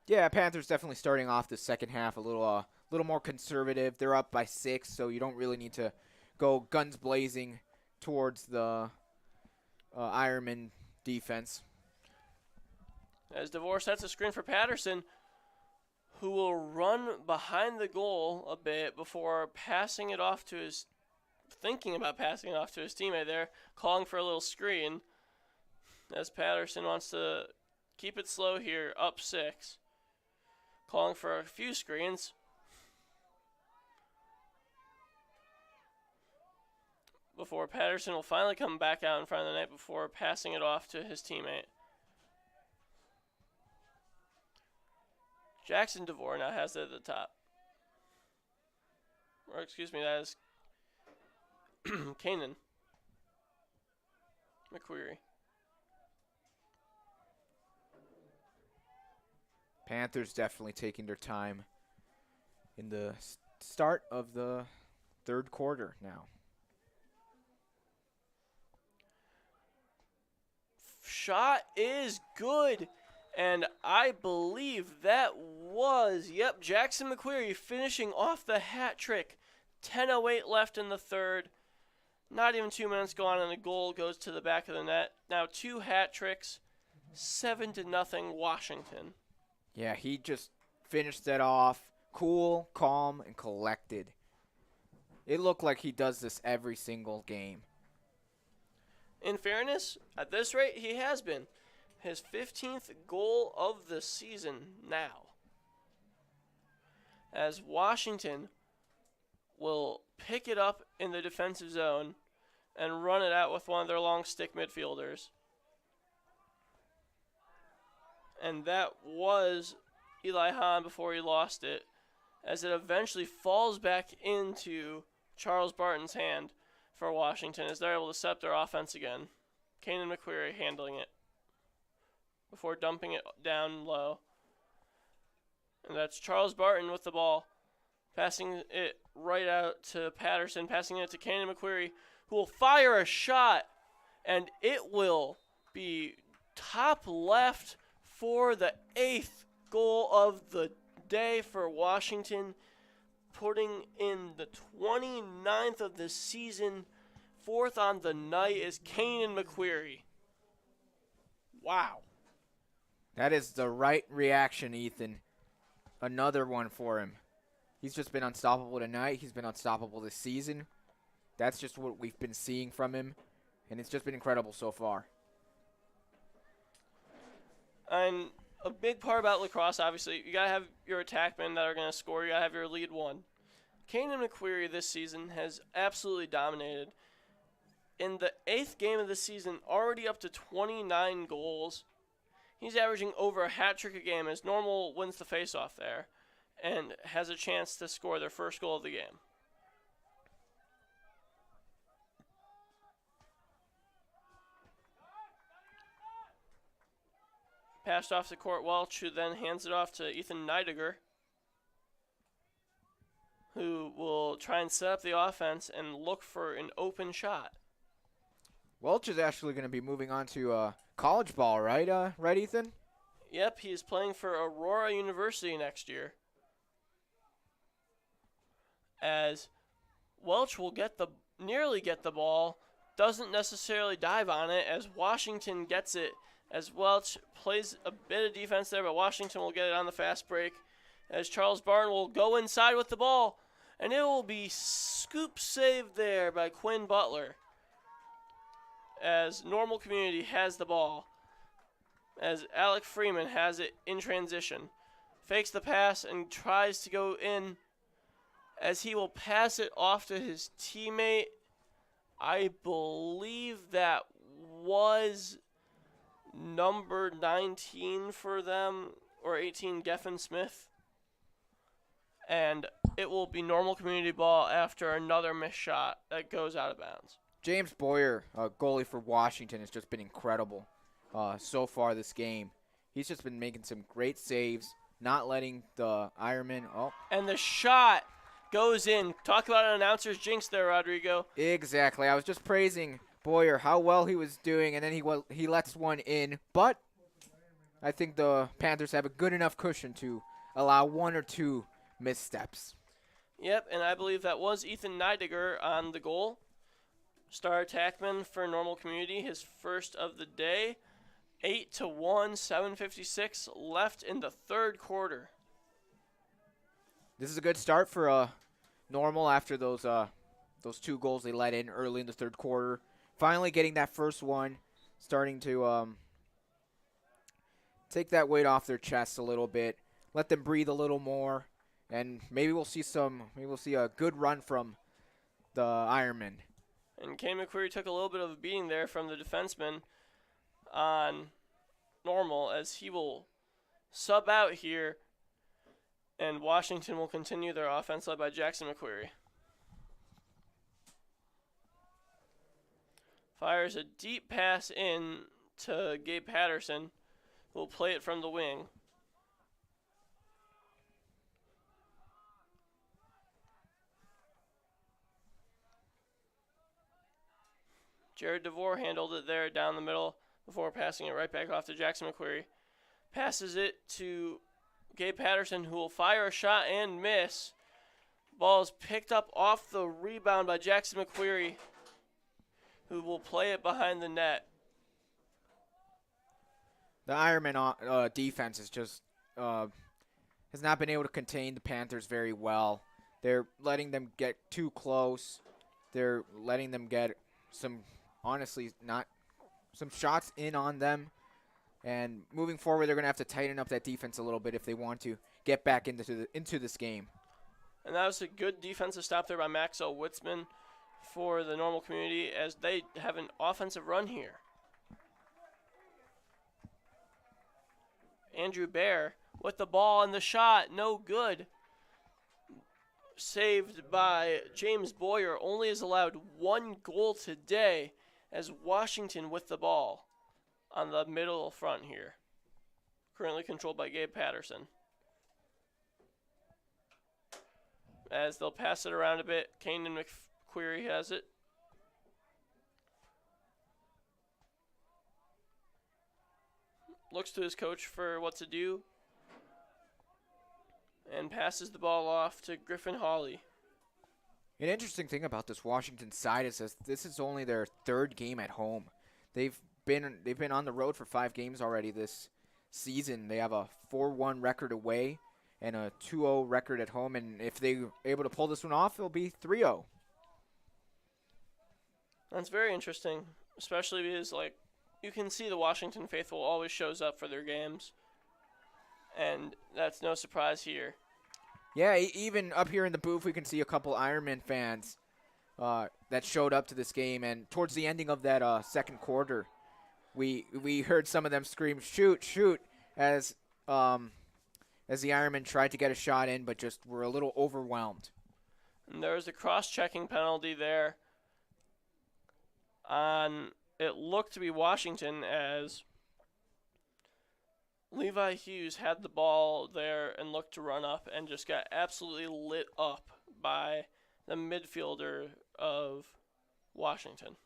Yeah, Panthers definitely starting off the second half a little more conservative. They're up by 6, so you don't really need to go guns blazing towards the Ironman defense. As DeVore sets a screen for Patterson, who will run behind the goal a bit before passing it off to his, thinking about passing it off to his teammate there, calling for a little screen, as Patterson wants to keep it slow here, up 6, calling for a few screens. Before Patterson will finally come back out in front of the net before passing it off to his teammate. Jackson DeVore now has it at the top. Or excuse me, that is Kanan McQuarrie. Panthers definitely taking their time in the start of the third quarter now. Shot is good. And I believe that was, Jackson McQuarrie finishing off the hat trick. 10:08 left in the third. Not even 2 minutes go on, and the goal goes to the back of the net. Now 2 hat tricks, 7-0 Washington. Yeah, he just finished that off cool, calm, and collected. It looked like he does this every single game. In fairness, at this rate, he has been. His 15th goal of the season now. As Washington will pick it up in the defensive zone and run it out with one of their long stick midfielders. And that was Eli Hahn before he lost it, as it eventually falls back into Charles Barton's hand for Washington as they're able to set their offense again. Kanan McQuarrie handling it before dumping it down low. And that's Charles Barton with the ball, passing it right out to Patterson, passing it to Kanan McQuarrie, who will fire a shot, and it will be top left for the 8th goal of the day for Washington, putting in the 29th of the season. 4th on the night is Kanan McQuarrie. Wow. That is the right reaction, Ethan. Another one for him. He's just been unstoppable tonight. He's been unstoppable this season. That's just what we've been seeing from him, and it's just been incredible so far. And a big part about lacrosse, obviously, you got to have your attackmen that are going to score. You got to have your lead one. Kanan McQuarrie this season has absolutely dominated. In the 8th game of the season, already up to 29 goals. He's averaging over a hat trick a game as Normal wins the faceoff there and has a chance to score their first goal of the game. Passed off to Court Welch, who then hands it off to Ethan Neidiger, who will try and set up the offense and look for an open shot. Welch is actually going to be moving on to college ball, right? Right, Ethan? Yep, he is playing for Aurora University next year. As Welch will nearly get the ball, doesn't necessarily dive on it as Washington gets it. As Welch plays a bit of defense there, but Washington will get it on the fast break. As Charles Barn will go inside with the ball, and it will be scoop saved there by Quinn Butler. As Normal Community has the ball. As Alec Freeman has it in transition. Fakes the pass and tries to go in as he will pass it off to his teammate. I believe that was number 19 for them, or 18, Geffen Smith. And it will be Normal Community ball after another missed shot that goes out of bounds. James Boyer, goalie for Washington, has just been incredible so far this game. He's just been making some great saves, not letting the Ironman. Oh, and the shot goes in. Talk about an announcer's jinx there, Rodrigo. Exactly. I was just praising Boyer, how well he was doing, and then he lets one in. But I think the Panthers have a good enough cushion to allow one or two missteps. Yep, and I believe that was Ethan Neidiger on the goal. Star attackman for Normal Community, his first of the day. 8-1, 7:56 left in the third quarter. This is a good start for Normal after those two goals they let in early in the third quarter. Finally getting that first one, starting to take that weight off their chest a little bit, let them breathe a little more, and maybe we'll see a good run from the Ironmen. And Kane McQuarrie took a little bit of a beating there from the defenseman on Normal as he will sub out here, and Washington will continue their offense led by Jackson McQuarrie. Fires a deep pass in to Gabe Patterson, who will play it from the wing. Jared DeVore handled it there down the middle before passing it right back off to Jackson McQuarrie. Passes it to Gabe Patterson, who will fire a shot and miss. Ball is picked up off the rebound by Jackson McQuarrie, who will play it behind the net. The Ironman defense is just has not been able to contain the Panthers very well. They're letting them get too close. They're letting them get some shots in on them. And moving forward, they're going to have to tighten up that defense a little bit if they want to get back into this game. And that was a good defensive stop there by Maxwell Witzman for the Normal Community as they have an offensive run here. Andrew Bear with the ball and the shot, no good. Saved by James Boyer, only has allowed one goal today as Washington with the ball on the middle front here. Currently controlled by Gabe Patterson. As they'll pass it around a bit, Kanan McQuarrie has it. Looks to his coach for what to do. And passes the ball off to Griffin Hawley. An interesting thing about this Washington side is this is only their third game at home. They've been on the road for 5 games already this season. They have a 4-1 record away and a 2-0 record at home. And if they're able to pull this one off, it'll be 3-0. That's very interesting, especially because you can see the Washington faithful always shows up for their games. And that's no surprise here. Yeah, even up here in the booth, we can see a couple Ironman fans that showed up to this game. And towards the ending of that second quarter, we heard some of them scream, "Shoot, shoot," as the Ironmen tried to get a shot in, but just were a little overwhelmed. And there was a cross-checking penalty there on, it looked to be Washington, as Levi Hughes had the ball there and looked to run up and just got absolutely lit up by the midfielder of Washington.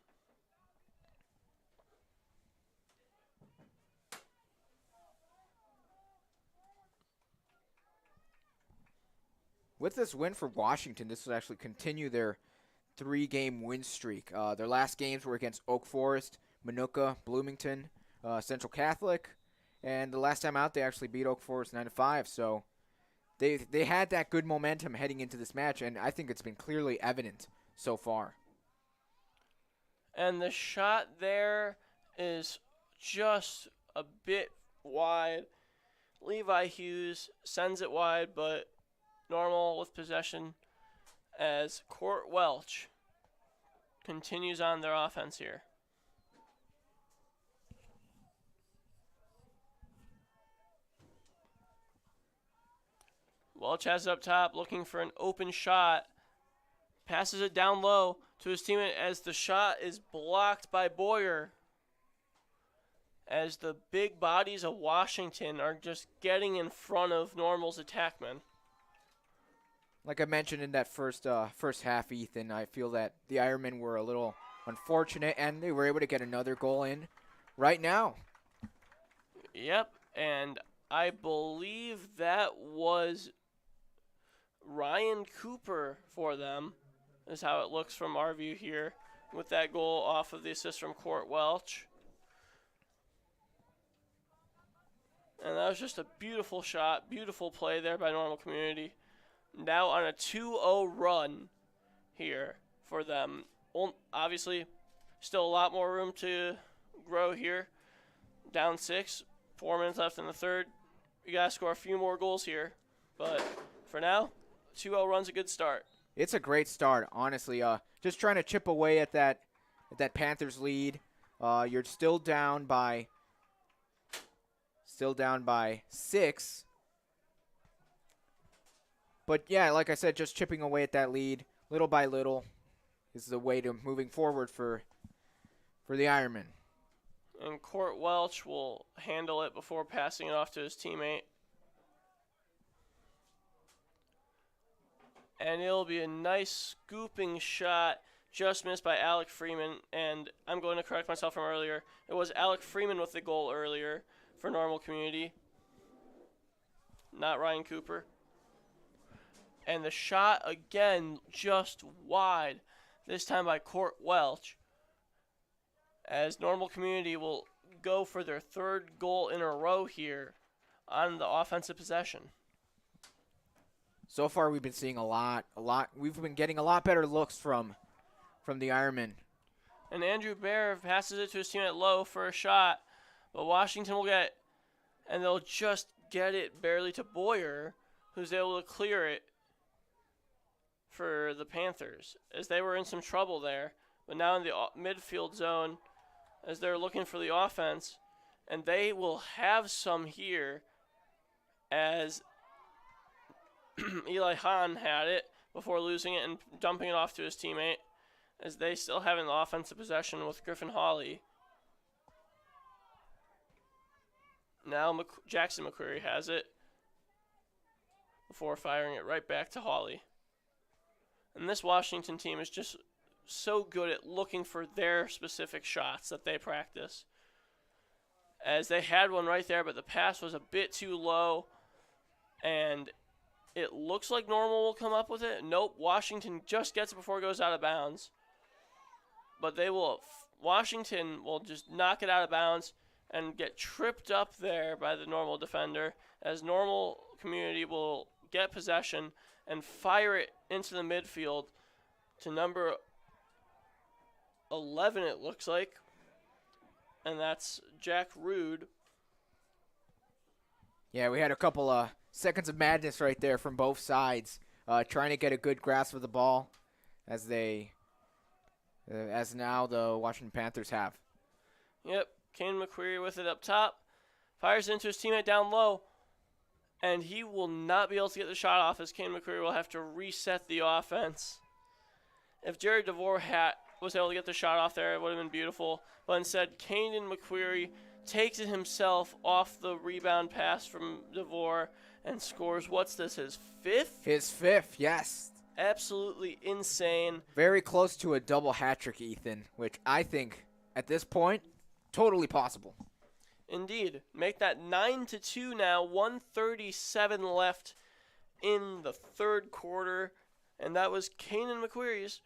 with this win for Washington, this will actually continue their 3-game win streak. Their last games were against Oak Forest, Minooka, Bloomington, Central Catholic, and the last time out they actually beat Oak Forest 9-5. So they had that good momentum heading into this match, and I think it's been clearly evident so far. And the shot there is just a bit wide. Levi Hughes sends it wide, but Normal with possession as Court Welch continues on their offense here. Welch has it up top, looking for an open shot. Passes it down low to his teammate as the shot is blocked by Boyer. As the big bodies of Washington are just getting in front of Normal's attackmen. Like I mentioned in that first half, Ethan, I feel that the Ironmen were a little unfortunate, and they were able to get another goal in right now. Yep, and I believe that was Ryan Cooper for them, is how it looks from our view here, with that goal off of the assist from Court Welch. And that was just a beautiful shot, beautiful play there by Normal Community. Now on a 2-0 run here for them. Obviously, still a lot more room to grow here. Down 6, 4 minutes left in the third. You got to score a few more goals here. But for now, 2-0 run's a good start. It's a great start, honestly. Just trying to chip away at that Panthers lead. You're still down by 6. But yeah, like I said, just chipping away at that lead, little by little, is the way to moving forward for the Ironmen. And Court Welch will handle it before passing it off to his teammate. And it'll be a nice scooping shot, just missed by Alec Freeman. And I'm going to correct myself from earlier. It was Alec Freeman with the goal earlier for Normal Community, not Ryan Cooper. And the shot again just wide, this time by Court Welch, as Normal Community will go for their 3rd goal in a row here on the offensive possession. So far we've been seeing a lot. We've been getting a lot better looks from the Ironmen. And Andrew Bear passes it to his teammate low for a shot, but Washington will get, and they'll just get it barely to Boyer, who's able to clear it for the Panthers, as they were in some trouble there. But now in the midfield zone, as they're looking for the offense, and they will have some here, as Eli Hahn had it before losing it and dumping it off to his teammate, as they still have an offensive possession with Griffin Hawley. Now Jackson McQuarrie has it before firing it right back to Hawley. And this Washington team is just so good at looking for their specific shots that they practice. As they had one right there, but the pass was a bit too low, and it looks like Normal will come up with it. Nope, Washington just gets it before it goes out of bounds. But Washington will just knock it out of bounds and get tripped up there by the Normal defender, as Normal Community will get possession and fire it into the midfield to number 11, it looks like. And that's Jack Rude. Yeah, we had a couple seconds of madness right there from both sides, trying to get a good grasp of the ball, as now the Washington Panthers have. Yep, Kane McQuarrie with it up top, fires it into his teammate down low, and he will not be able to get the shot off, as Kane McQuarrie will have to reset the offense. If Jared DeVore was able to get the shot off there, it would have been beautiful. But instead, Kaden McQuarrie takes it himself off the rebound pass from DeVore and scores, what's this, his 5th? His 5th, yes. Absolutely insane. Very close to a double hat trick, Ethan, which I think, at this point, totally possible. Indeed. Make that 9-2 now, 1:37 left in the third quarter, and that was Kanan McQuarrie's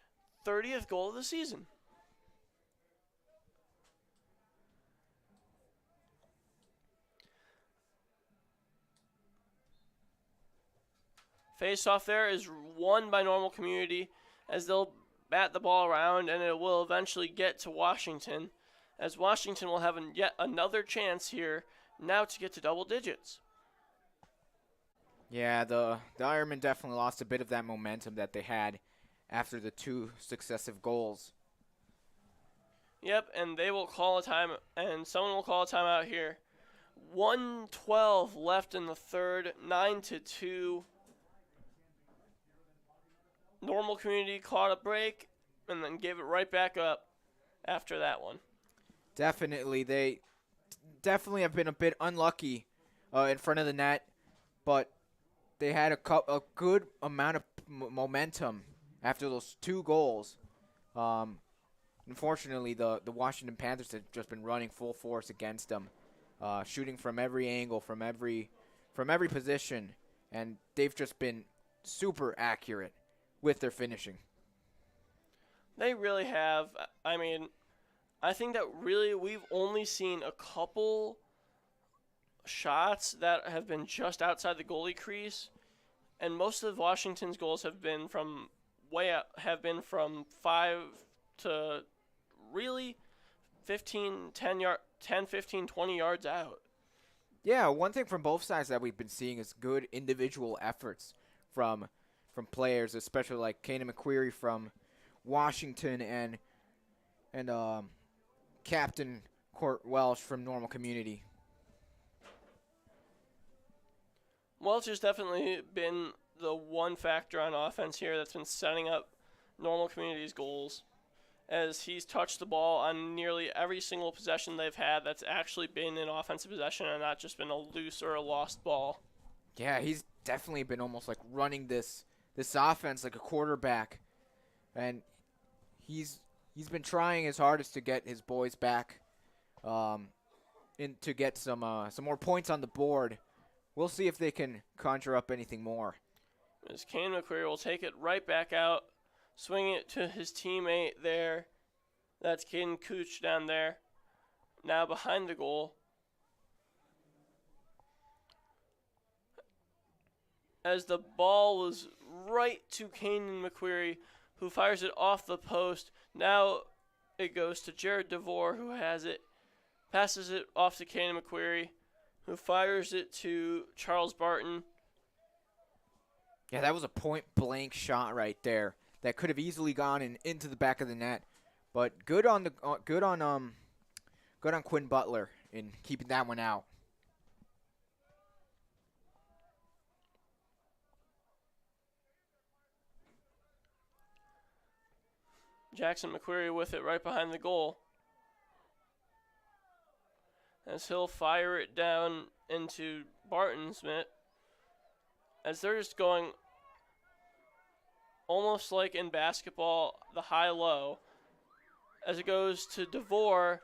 30th goal of the season. Face-off there is won by Normal Community as they'll bat the ball around, and it will eventually get to Washington, as Washington will have yet another chance here now to get to double digits. Yeah, the Ironmen definitely lost a bit of that momentum that they had after the 2 successive goals. Yep, and they will call a time, and someone will call a timeout here. 1:12 left in the third, 9-2. Normal Community caught a break and then gave it right back up after that one. Definitely, they definitely have been a bit unlucky in front of the net, but they had a good amount of momentum after those 2 goals. Unfortunately, the Washington Panthers have just been running full force against them, shooting from every angle, from every position, and they've just been super accurate with their finishing. They really have. I mean, I think that really we've only seen a couple shots that have been just outside the goalie crease, and most of Washington's goals have been from 5 to really 15, 10, 15, 20 yards out. Yeah, one thing from both sides that we've been seeing is good individual efforts from players, especially like Kanan McQuarrie from Washington and Captain Court Welsh from Normal Community. Welch has definitely been the one factor on offense here that's been setting up Normal Community's goals, as he's touched the ball on nearly every single possession they've had that's actually been an offensive possession and not just been a loose or a lost ball. Yeah, he's definitely been almost like running this offense like a quarterback, and he's been trying his hardest to get his boys back, to get some more points on the board. We'll see if they can conjure up anything more. As Kane McQuarrie will take it right back out, swinging it to his teammate there. That's Caden Cooch down there, now behind the goal. As the ball was right to Kanan McQuarrie, who fires it off the post. Now it goes to Jared DeVore, who has it, passes it off to Kanan McQuarrie, who fires it to Charles Barton. Yeah, that was a point-blank shot right there that could have easily gone into the back of the net, but good on Quinn Butler in keeping that one out. Jackson McQuarrie with it right behind the goal, as he'll fire it down into Barton's mitt, as they're just going almost like in basketball, the high-low, as it goes to DeVore.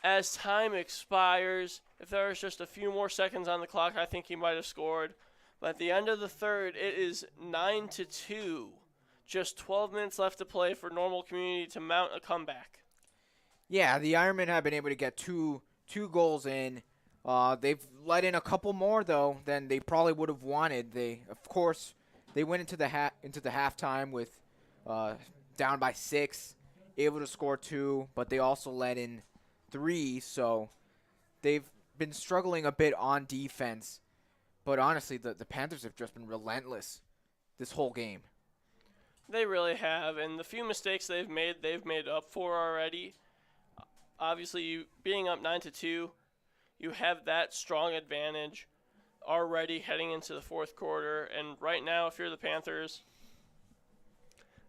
As time expires, if there was just a few more seconds on the clock, I think he might have scored. But at the end of the third, it is 9-2. Just 12 minutes left to play for Normal Community to mount a comeback. Yeah, the Ironmen have been able to get two goals in. They've let in a couple more though than they probably would have wanted. They went into the halftime with down by 6, able to score 2, but they also let in 3. So they've been struggling a bit on defense. But honestly, the Panthers have just been relentless this whole game. They really have, and the few mistakes they've made up for already. Obviously, you being up 9-2, you have that strong advantage already heading into the fourth quarter. And right now, if you're the Panthers,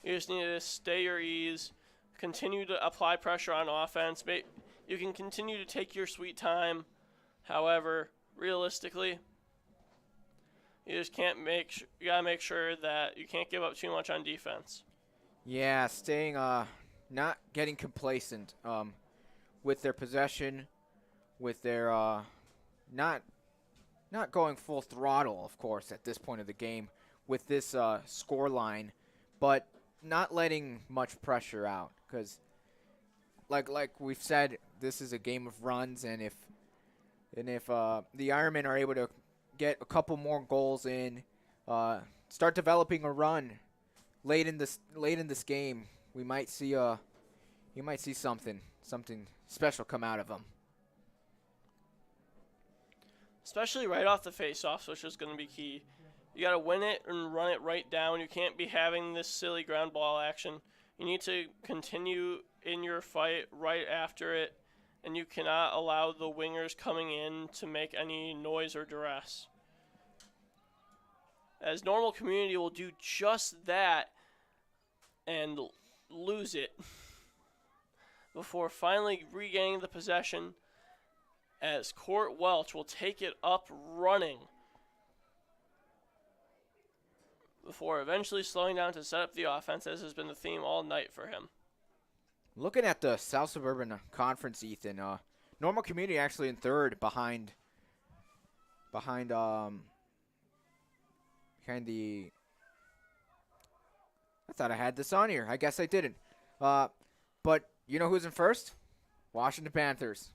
you just need to stay your ease, continue to apply pressure on offense. You can continue to take your sweet time. However, realistically, you just you gotta make sure that you can't give up too much on defense. Yeah, staying not getting complacent with their possession, with their not going full throttle, of course, at this point of the game. with this score line, but not letting much pressure out because, like we've said, this is a game of runs, and if the Ironmen are able to get a couple more goals in, start developing a run late in this game, you might see something special come out of them. Especially right off the face-offs, which is going to be key. You got to win it and run it right down. You can't be having this silly ground ball action. You need to continue in your fight right after it, and you cannot allow the wingers coming in to make any noise or duress. As normal community will do just that and lose it before finally regaining the possession, as Court Welch will take it up running before eventually slowing down to set up the offense, as has been the theme all night for him. Looking at the South Suburban Conference, Ethan, normal community actually in third behind the. I thought I had this on here. I guess I didn't. But you know who's in first? Washington Panthers.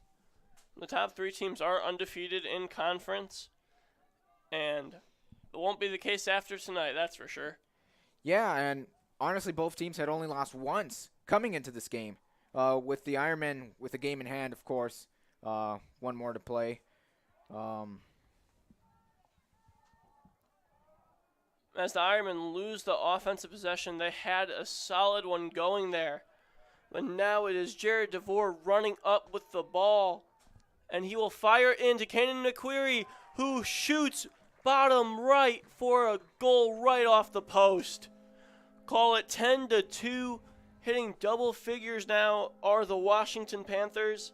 The top three teams are undefeated in conference, and it won't be the case after tonight, that's for sure. Yeah, and honestly, both teams had only lost once coming into this game. With the Ironmen with a game in hand, of course, one more to play. As the Ironmen lose the offensive possession, they had a solid one going there. But now it is Jared DeVore running up with the ball. And he will fire into Kanan McQuarrie, who shoots bottom right for a goal right off the post. Call it 10-2. Hitting double figures now are the Washington Panthers.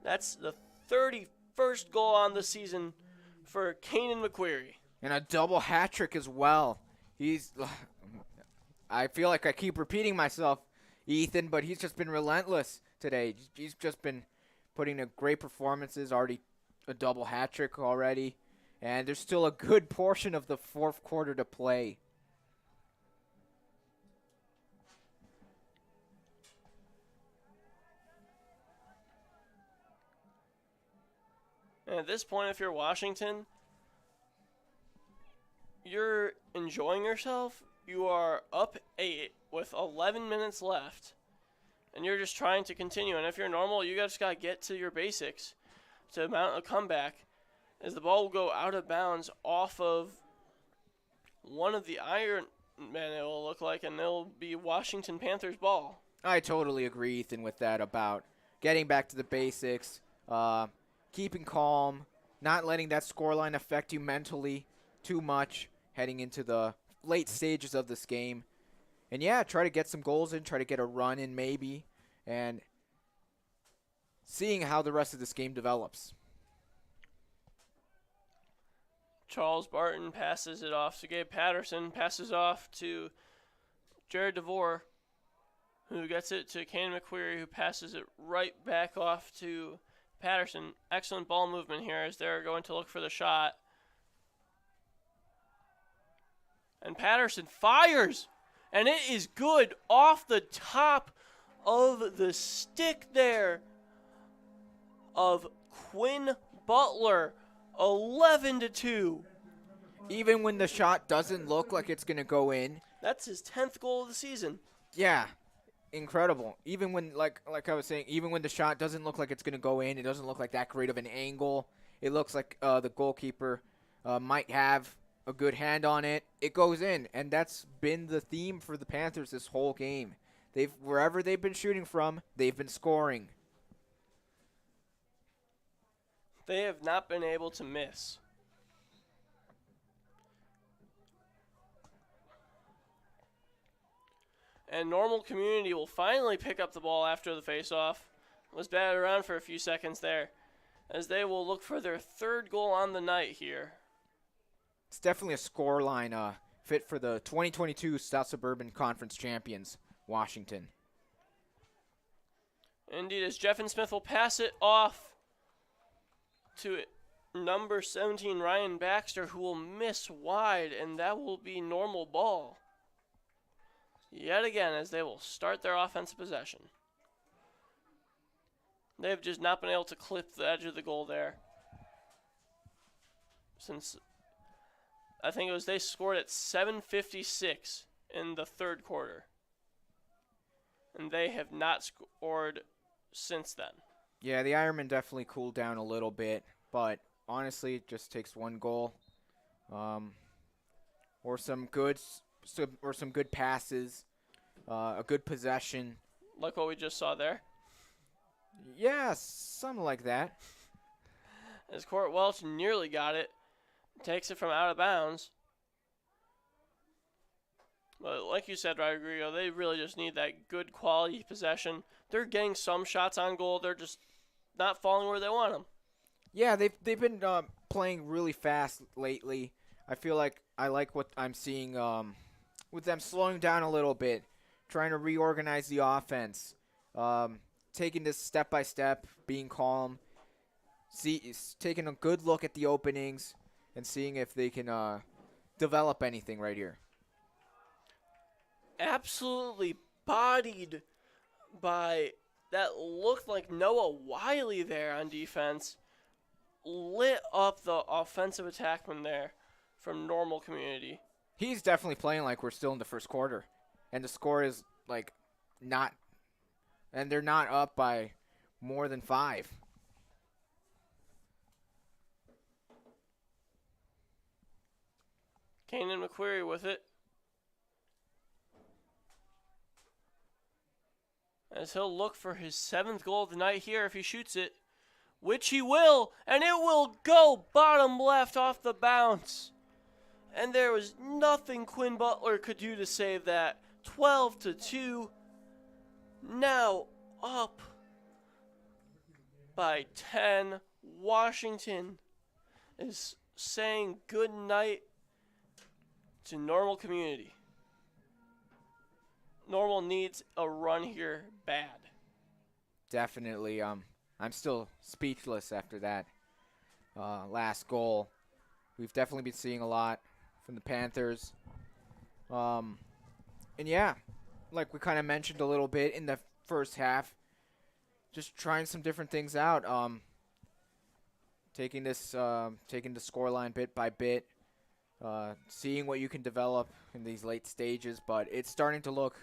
That's the 31st goal on the season for Kanan McQuarrie. And a double hat trick as well. I feel like I keep repeating myself, Ethan, but he's just been relentless today. He's just been putting in great performances, already a double hat trick already, and there's still a good portion of the fourth quarter to play. And at this point, if you're Washington, you're enjoying yourself. You are up 8 with 11 minutes left. And you're just trying to continue. And if you're normal, you just got to get to your basics to mount a comeback. As the ball will go out of bounds off of one of the Ironmen, it will look like, and it'll be Washington Panthers ball. I totally agree, Ethan, with that about getting back to the basics, keeping calm, not letting that scoreline affect you mentally too much heading into the late stages of this game. And yeah, try to get some goals in, try to get a run in maybe, and seeing how the rest of this game develops. Charles Barton passes it off to Gabe Patterson, passes off to Jared DeVore, who gets it to Kane McQuarrie, who passes it right back off to Patterson. Excellent ball movement here as they're going to look for the shot. And Patterson fires! And it is good off the top of the stick there of Quinn Butler. 11-2. Even when the shot doesn't look like it's going to go in. That's his 10th goal of the season. Yeah, incredible. Even when, like I was saying, even when the shot doesn't look like it's going to go in, it doesn't look like that great of an angle. It looks like the goalkeeper might have a good hand on it. It goes in, and that's been the theme for the Panthers this whole game. Wherever they've been shooting from, they've been scoring. They have not been able to miss. And normal community will finally pick up the ball after the face-off. Was batted around for a few seconds there, as they will look for their third goal on the night here. It's definitely a scoreline fit for the 2022 South Suburban Conference champions, Washington. Indeed, as Jeff and Smith will pass it off to number 17, Ryan Baxter, who will miss wide, and that will be normal ball. Yet again, as they will start their offensive possession. They've just not been able to clip the edge of the goal there. Since, I think it was they scored at 7:56 in the third quarter. And they have not scored since then. Yeah, the Ironmen definitely cooled down a little bit, but honestly, it just takes one goal, or some good passes, a good possession. Like what we just saw there. Yeah, something like that. As Court Welch nearly got it, takes it from out of bounds. But like you said, Rodrigo, they really just need that good quality possession. They're getting some shots on goal. They're just not falling where they want them. Yeah, they've been playing really fast lately. I feel like I like what I'm seeing with them slowing down a little bit, trying to reorganize the offense, taking this step by step, being calm, taking a good look at the openings, and seeing if they can develop anything right here. Absolutely bodied by that looked like Noah Wiley there on defense. Lit up the offensive attackman there from Normal Community. He's definitely playing like we're still in the first quarter, and the score is like not, and they're not up by more than 5. Kanan McQuarrie with it. As he'll look for his 7th goal of the night here if he shoots it. Which he will, and it will go bottom left off the bounce. And there was nothing Quinn Butler could do to save that. 12-2. Now up by 10. Washington is saying good night to Normal Community. Normal needs a run here bad. Definitely. I'm still speechless after that last goal. We've definitely been seeing a lot from the Panthers. And yeah, like we kind of mentioned a little bit in the first half, just trying some different things out. Taking the scoreline bit by bit, seeing what you can develop in these late stages, but it's starting to look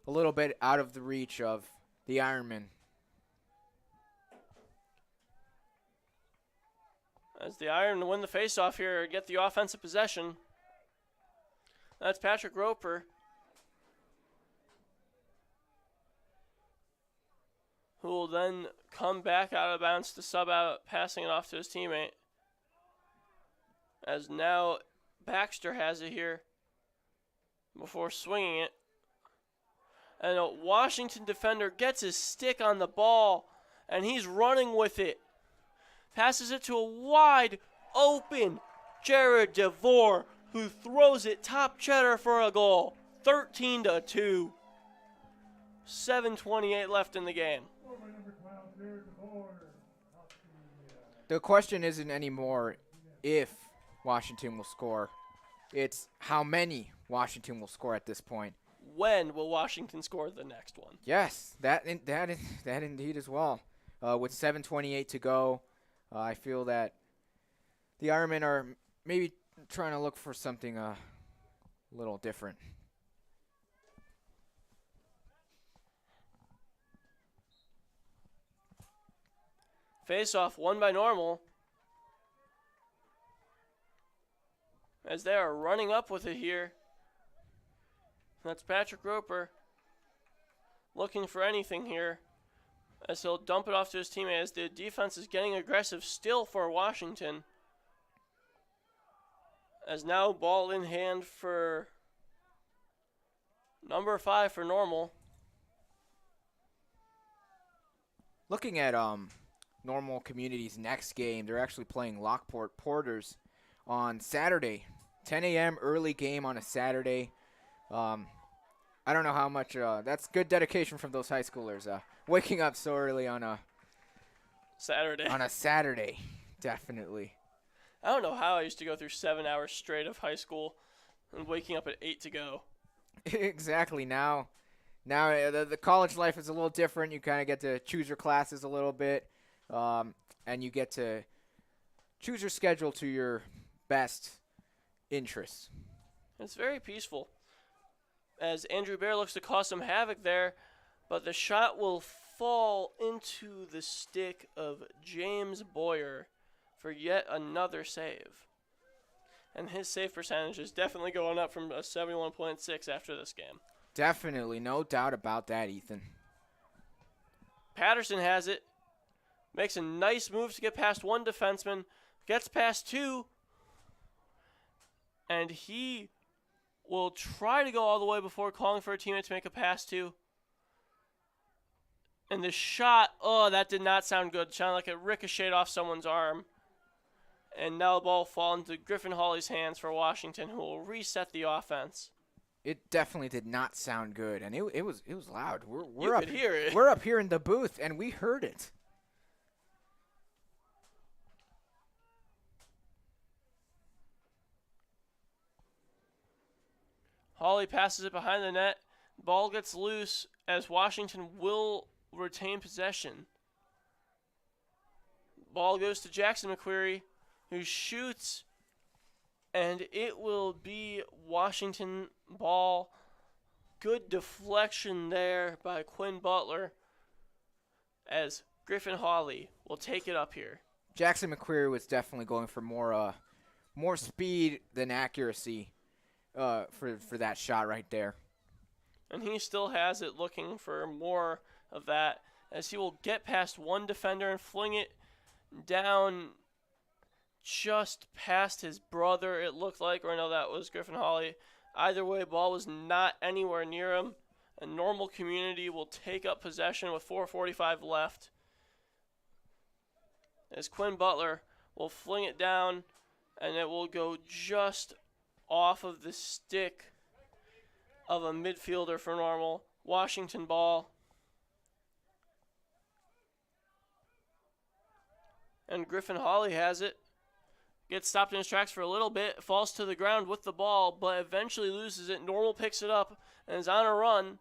a little bit out of the reach of the Ironmen. As the Iron win the faceoff here, get the offensive possession. That's Patrick Roper, who will then come back out of bounds to sub out, passing it off to his teammate. As now Baxter has it here before swinging it. And a Washington defender gets his stick on the ball, and he's running with it. Passes it to a wide open Jared DeVore, who throws it top cheddar for a goal. 13-2. 7:28 left in the game. The question isn't anymore if Washington will score. It's how many Washington will score at this point. When will Washington score the next one? Yes, that indeed as well. With 7:28 to go, I feel that the Ironmen are maybe trying to look for something a little different. Face-off won by Normal. As they are running up with it here. That's Patrick Roper looking for anything here. As he'll dump it off to his teammate as the defense is getting aggressive still for Washington. As now ball in hand for number 5 for Normal. Looking at Normal Community's next game, they're actually playing Lockport Porters on Saturday. 10 a.m. early game on a Saturday. I don't know how much. That's good dedication from those high schoolers. Waking up so early on a Saturday. On a Saturday, definitely. I don't know how I used to go through 7 hours straight of high school and waking up at 8 to go. Exactly. Now the college life is a little different. You kind of get to choose your classes a little bit, and you get to choose your schedule to your best interests. It's very peaceful as Andrew Bear looks to cause some havoc there, but the shot will fall into the stick of James Boyer for yet another save. And his save percentage is definitely going up from a 71.6 after this game. Definitely, no doubt about that, Ethan. Patterson has it, makes a nice move to get past one defenseman, gets past two, and he will try to go all the way before calling for a teammate to make a pass to. And the shot, oh, that did not sound good. It sounded like it ricocheted off someone's arm. And now the ball will fall into Griffin Hawley's hands for Washington, who will reset the offense. It definitely did not sound good, and it was loud. You could hear it. We're up here in the booth, and we heard it. Hawley passes it behind the net. Ball gets loose as Washington will retain possession. Ball goes to Jackson McQuarrie, who shoots, and it will be Washington ball. Good deflection there by Quinn Butler as Griffin Hawley will take it up here. Jackson McQuarrie was definitely going for more speed than accuracy for that shot right there. And he still has it, looking for more of that as he will get past one defender and fling it down just past his brother, it looked like, or no, that was Griffin Hawley. Either way, ball was not anywhere near him. A normal community will take up possession with 4:45 left. As Quinn Butler will fling it down, and it will go just off of the stick of a midfielder for normal. Washington ball. And Griffin Hawley has it. Gets stopped in his tracks for a little bit, falls to the ground with the ball, but eventually loses it. Normal picks it up and is on a run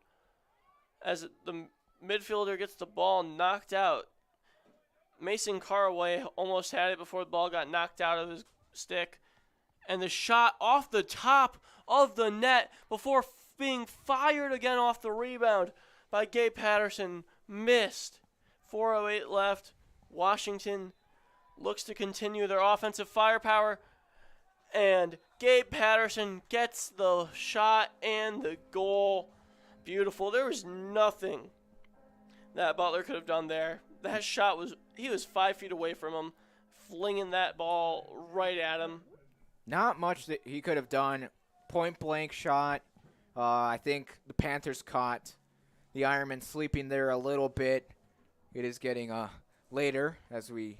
as the midfielder gets the ball knocked out. Mason Caraway almost had it before the ball got knocked out of his stick. And the shot off the top of the net before being fired again off the rebound by Gabe Patterson missed. 4:08 left. Washington looks to continue their offensive firepower, and Gabe Patterson gets the shot and the goal. Beautiful. There was nothing that Butler could have done there. That shot he was 5 feet away from him, flinging that ball right at him. Not much that he could have done. Point blank shot. I think the Panthers caught the Ironman sleeping there a little bit. It is getting later as we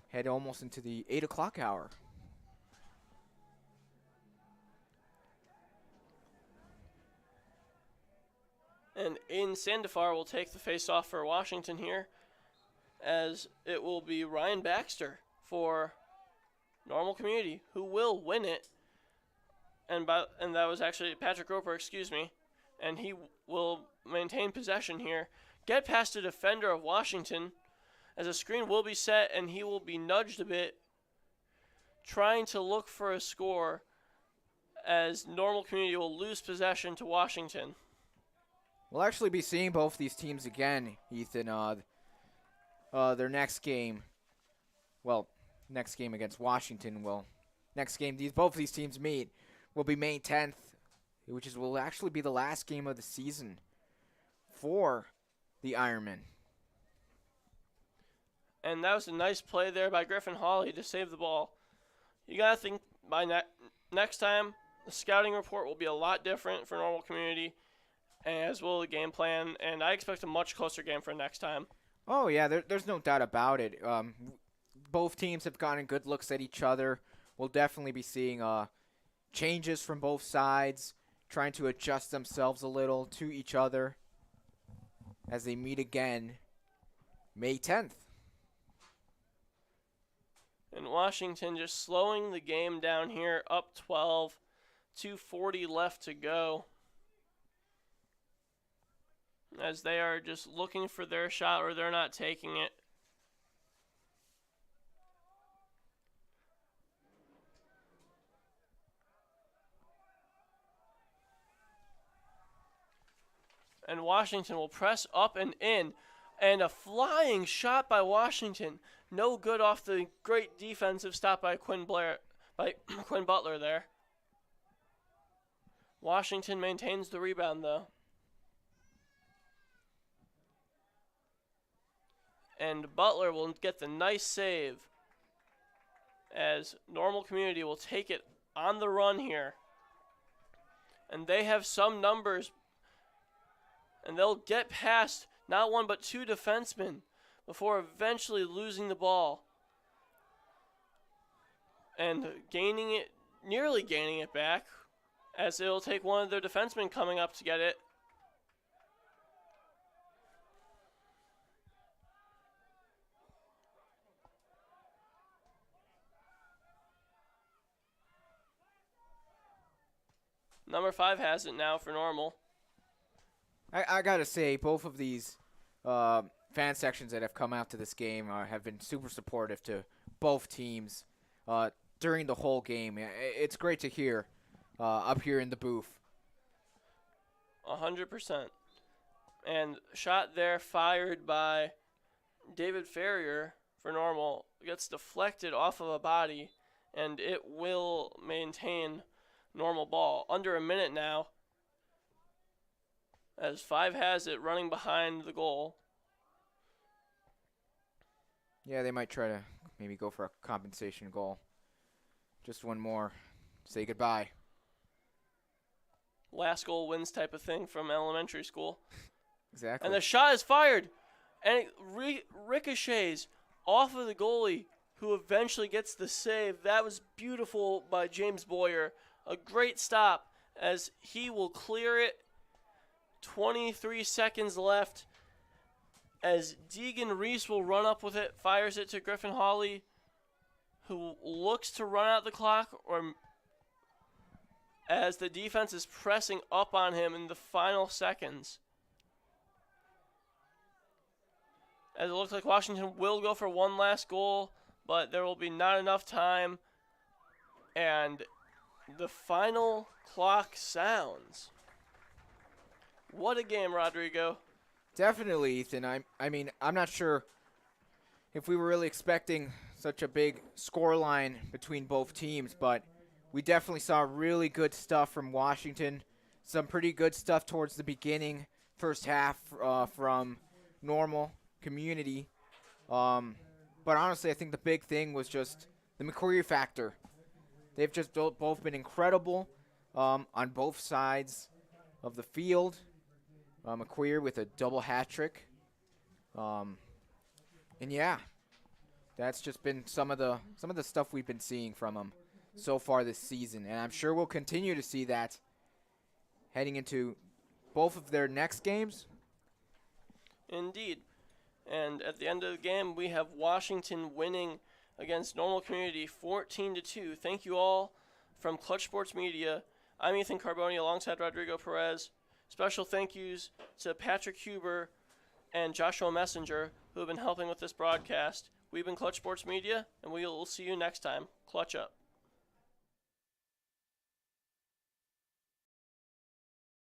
head almost into the 8 o'clock hour. And Aiden Sandefar will take the face-off for Washington here, as it will be Ryan Baxter for Normal Community, who will win it. And that was actually Patrick Roper, excuse me. And he will maintain possession here. Get past the defender of Washington, as a screen will be set and he will be nudged a bit, trying to look for a score, as Normal Community will lose possession to Washington. We'll actually be seeing both these teams again, Ethan. Their next game, next game against Washington both of these teams meet will be May 10th, which will actually be the last game of the season for the Ironmen. And that was a nice play there by Griffin Hawley to save the ball. You got to think by next time, the scouting report will be a lot different for Normal Community, as will the game plan, and I expect a much closer game for next time. Oh, yeah, there's no doubt about it. Both teams have gotten good looks at each other. We'll definitely be seeing changes from both sides, trying to adjust themselves a little to each other as they meet again May 10th. And Washington just slowing the game down here, up 12, 2:40 left to go. As they are just looking for their shot or they're not taking it. And Washington will press up and in. And a flying shot by Washington. No good off the great defensive stop by Quinn Butler there. Washington maintains the rebound though. And Butler will get the nice save as Normal Community will take it on the run here. And they have some numbers, and they'll get past not one but two defensemen before eventually losing the ball and nearly gaining it back, as it'll take one of their defensemen coming up to get it. Number 5 has it now for Normal. I gotta say, both of these fan sections that have come out to this game have been super supportive to both teams during the whole game. It's great to hear up here in the booth. 100%. And shot there fired by David Ferrier for Normal gets deflected off of a body, and it will maintain Normal ball. Under a minute now, as 5 has it running behind the goal. Yeah, they might try to maybe go for a compensation goal. Just one more. Say goodbye. Last goal wins type of thing from elementary school. Exactly. And the shot is fired, and it ricochets off of the goalie, who eventually gets the save. That was beautiful by James Boyer. A great stop as he will clear it. 23 seconds left as Deegan Reese will run up with it, fires it to Griffin Hawley, who looks to run out the clock, or as the defense is pressing up on him in the final seconds. As it looks like Washington will go for one last goal, but there will be not enough time. And the final clock sounds. What a game, Rodrigo. Definitely, Ethan. I mean, I'm not sure if we were really expecting such a big score line between both teams, but we definitely saw really good stuff from Washington. Some pretty good stuff towards the beginning, first half from Normal Community. But honestly, I think the big thing was just the McQuarrie factor. They've just both been incredible on both sides of the field. McQuarrie with a double hat trick. And yeah, that's just been some of the stuff we've been seeing from them so far this season, and I'm sure we'll continue to see that heading into both of their next games. Indeed. And at the end of the game, we have Washington winning against Normal Community 14-2. Thank you all from Clutch Sports Media. I'm Ethan Carboni alongside Rodrigo Perez. Special thank yous to Patrick Huber and Joshua Messenger, who have been helping with this broadcast. We've been Clutch Sports Media, and we will see you next time. Clutch up.